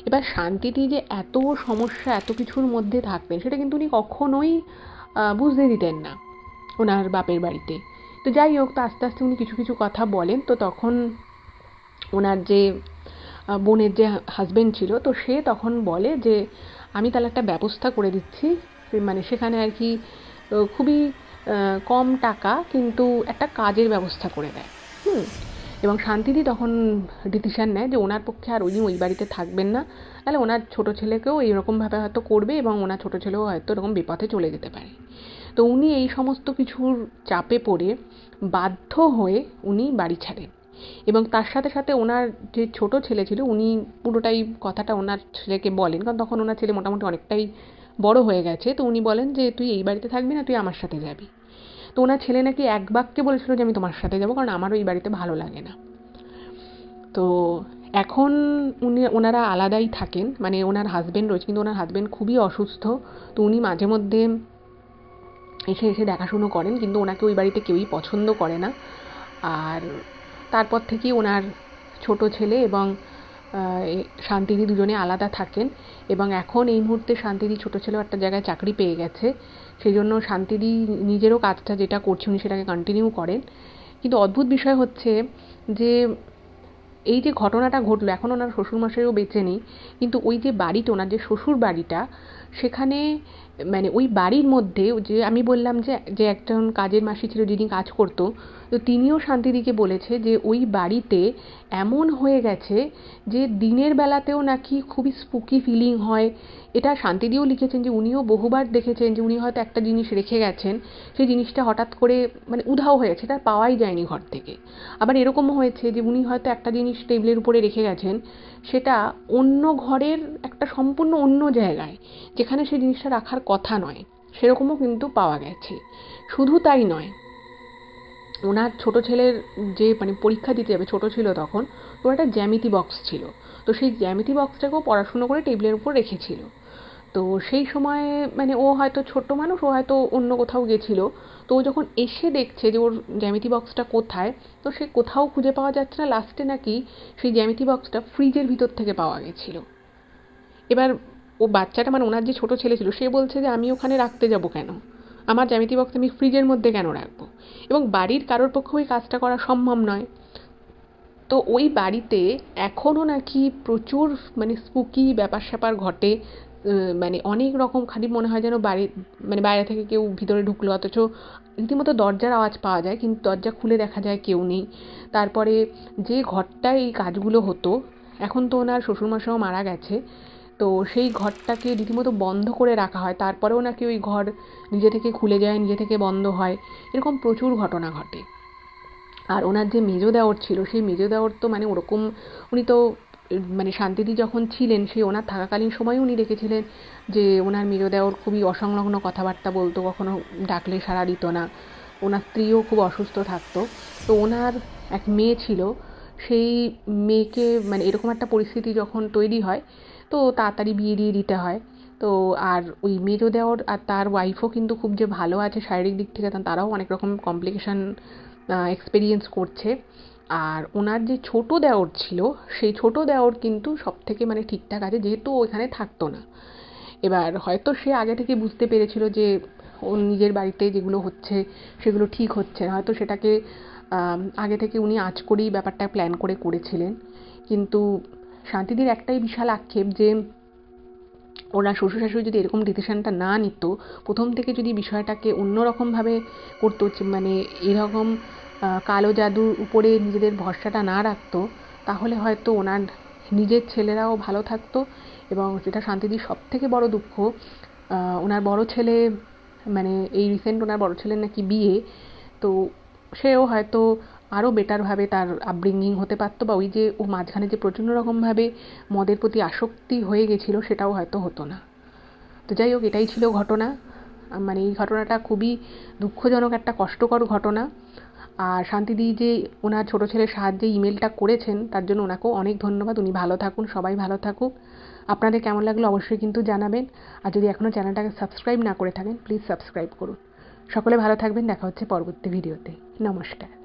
এবার শান্তিদি যে এত সমস্যা এত কিছুর মধ্যে থাকতেন সেটা কিন্তু উনি কখনোই বুঝতে দিতেন না ওনার বাপের বাড়িতে। তো যাই হোক, তো আস্তে আস্তে উনি কিছু কিছু কথা বলেন। তো তখন ওনার যে বোনের যে হাজবেন্ড ছিল, তো সে তখন বলে যে আমি তাহলে একটা ব্যবস্থা করে দিচ্ছি, মানে সেখানে আর কি খুবই কম টাকা কিন্তু একটা কাজের ব্যবস্থা করে দেয়। এবং শান্তিদি তখন ডিসিশন নেয় যে ওনার পক্ষে আর উনি ওই বাড়িতে থাকবেন না, তাহলে ওনার ছোট ছেলেকেও এইরকমভাবে হয়তো করবে এবং ওনার ছোট ছেলেও হয়তো এরকম বিপথে চলে যেতে পারে। তো উনি এই সমস্ত কিছুর চাপে পড়ে বাধ্য হয়ে উনি বাড়ি ছাড়েন, এবং তার সাথে সাথে ওনার যে ছোট ছেলে ছিল উনি পুরোটাই কথাটা ওনার ছেলেকে বলেন, কারণ তখন ওনার ছেলে মোটামুটি অনেকটাই বড় হয়ে গেছে। তো উনি বলেন যে তুই এই বাড়িতে থাকবি না, তুই আমার সাথে যাবি। তো ওনার ছেলে নাকি এক বাক্যে বলেছিল যে আমি তোমার সাথে যাবো, কারণ আমার ওই বাড়িতে ভালো লাগে না। তো এখন ওনারা আলাদাই থাকেন, মানে ওনার হাজবেন্ড রয়েছে, কিন্তু ওনার হাজবেন্ড খুবই অসুস্থ। তো উনি মাঝে মধ্যে এসে এসে দেখাশুনো করেন, কিন্তু ওনাকে ওই বাড়িতে কেউই পছন্দ করে না। আর তারপর থেকেই ওনার ছোট ছেলে এবং শান্তিদি দুজনে আলাদা থাকেন। এবং এখন এই মুহূর্তে শান্তিদি ছোট ছেলেও একটা জায়গায় চাকরি পেয়ে গেছে, সেই জন্য শান্তিদি নিজেরও কাজটা যেটা করছে উনি সেটাকে কন্টিনিউ করেন। কিন্তু অদ্ভুত বিষয় হচ্ছে যে এই যে ঘটনাটা ঘটলো, এখন ওনার শ্বশুরমশাইও বেঁচে নেই, কিন্তু ওই যে বাড়িটা, ওনার যে শ্বশুর বাড়িটা, সেখানে মানে ওই বাড়ির মধ্যে যে আমি বললাম যে একজন কাজের মাসি ছিল যিনি কাজ করতো, তো তিনিও শান্তিদিকে বলেছে যে ওই বাড়িতে এমন হয়ে গেছে যে দিনের বেলাতেও নাকি খুবই স্পুকি ফিলিং হয়। এটা শান্তিদিও লিখেছেন যে উনিও বহুবার দেখেছেন যে উনি হয়তো একটা জিনিস রেখে গেছেন, সেই জিনিসটা হঠাৎ করে মানে উধাও হয়েছে, এটা পাওয়াই যায়নি ঘর থেকে। আবার এরকমও হয়েছে যে উনি হয়তো একটা জিনিস টেবিলের উপরে রেখে গেছেন, সেটা অন্য ঘরের একটা সম্পূর্ণ অন্য জায়গায়, যেখানে সেই জিনিসটা রাখার কথা নয়, সেরকমও কিন্তু পাওয়া গেছে। শুধু তাই নয়, ওনার ছোট ছেলের যে মানে পরীক্ষা দিতে যাবে, ছোট ছিল তখন, তো একটা জ্যামিতি বক্স ছিল, তো সেই জ্যামিতি বক্সটাকেও পড়াশুনো করে টেবিলের উপর রেখেছিল। তো সেই সময় মানে ও হয়তো ছোট্ট মানুষ, ও হয়তো অন্য কোথাও গেছিলো, তো ও যখন এসে দেখছে যে ওর জ্যামিতি বক্সটা কোথায়, তো সে কোথাও খুঁজে পাওয়া যাচ্ছে না, লাস্টে নাকি সেই জ্যামিতি বক্সটা ফ্রিজের ভিতর থেকে পাওয়া গেছিলো। এবার ও বাচ্চাটা, মানে ওনার যে ছোট ছেলে ছিল, সে বলছে যে আমি ওখানে রাখতে যাব কেন, আমার জ্যামিতি বক্স আমি ফ্রিজের মধ্যে কেন রাখবো, এবং বাড়ির কারোর পক্ষে ওই কাজটা করা সম্ভব নয়। তো ওই বাড়িতে এখনও নাকি প্রচুর মানে স্পুকি ব্যাপার স্যাপার ঘটে। মানে অনেক রকম, খালি মনে হয় যেন বাড়ি মানে বাইরে থেকে কেউ ভিতরে ঢুকলো, অথচ রীতিমতো দরজার আওয়াজ পাওয়া যায়, কিন্তু দরজা খুলে দেখা যায় কেউ নেই। তারপরে যে ঘরটায় এই কাজগুলো হতো, এখন তো ওনার শ্বশুরমশাইও মারা গেছে, তো সেই ঘরটাকে রীতিমতো বন্ধ করে রাখা হয়, তারপরেও নাকি ওই ঘর নিজে থেকে খুলে যায়, নিজে থেকে বন্ধ হয়, এরকম প্রচুর ঘটনা ঘটে। আর ওনার যে মেজো দেওর ছিল, সেই মেজো দেওর তো মানে ওরকম, উনি তো মানে শান্তিদি যখন ছিলেন সেই ওনার থাকাকালীন সময়ও উনি দেখেছিলেন যে ওনার মেজো দেওর খুবই অসংলগ্ন কথাবার্তা বলতো, কখনো ডাকলে সাড়া দিত না, ওনার স্ত্রীও খুব অসুস্থ থাকতো। তো ওনার এক মেয়ে ছিল, সেই মেয়েকে মানে এরকম একটা পরিস্থিতি যখন তৈরি হয়, তো তাড়াতাড়ি বিয়ে দিয়ে দিতে হয়। তো আর ওই মেজো দেওর আর তার ওয়াইফও কিন্তু খুব যে ভালো আছে শারীরিক দিক থেকে, তারাও অনেক রকম কমপ্লিকেশান এক্সপেরিয়েন্স করছে। আর ওনার যে ছোট দেওর ছিল, সেই ছোট দেওর কিন্তু সব থেকে মানে ঠিকঠাক আছে, যেহেতু ওইখানে থাকতো না। এবার হয়তো সে আগে থেকে বুঝতে পেরেছিল যে ওর নিজের বাড়িতে যেগুলো হচ্ছে সেগুলো ঠিক হচ্ছে না, হয়তো সেটাকে আগে থেকে উনি আঁচ করেই ব্যাপারটা প্ল্যান করে করেছিলেন। কিন্তু শান্তিদির একটাই বিশাল আক্ষেপ যে ওনার শ্বশুর শাশুড়ি যদি এরকম ডিসিশনটা না নিত, প্রথম থেকে যদি বিষয়টাকে অন্যরকমভাবে করতো, মানে এরকম কালো জাদুর উপরে নিজেদের ভরসাটা না রাখতো, তাহলে হয়তো ওনার নিজের ছেলেরাও ভালো থাকতো। এবং যেটা শান্তিদির সব থেকে বড় দুঃখ, ওনার বড় ছেলে, মানে এই রিসেন্ট ওনার বড় ছেলের নাকি বিয়ে, তো সেও হয়তো আরও বেটারভাবে তার আপব্রিঙ্গিং হতে পারতো, বা ওই যে ও মাঝখানে যে প্রচণ্ড রকমভাবে মদের প্রতি আসক্তি হয়ে গেছিলো সেটাও হয়তো হতো না। তো যাই হোক, এটাই ছিল ঘটনা। মানে এই ঘটনাটা খুবই দুঃখজনক, একটা কষ্টকর ঘটনা। আর শান্তিদি যে ওনার ছোট ছেলের সাহায্যে ইমেলটা করেছেন, তার জন্য ওনাকেও অনেক ধন্যবাদ। উনি ভালো থাকুন, সবাই ভালো থাকুক। আপনাদের কেমন লাগলো অবশ্যই কিন্তু জানাবেন। আর যদি এখনও চ্যানেলটাকে সাবস্ক্রাইব না করে থাকেন, প্লিজ সাবস্ক্রাইব করুন। সকলে ভালো থাকবেন, দেখা হচ্ছে পরবর্তী ভিডিওতে। নমস্কার।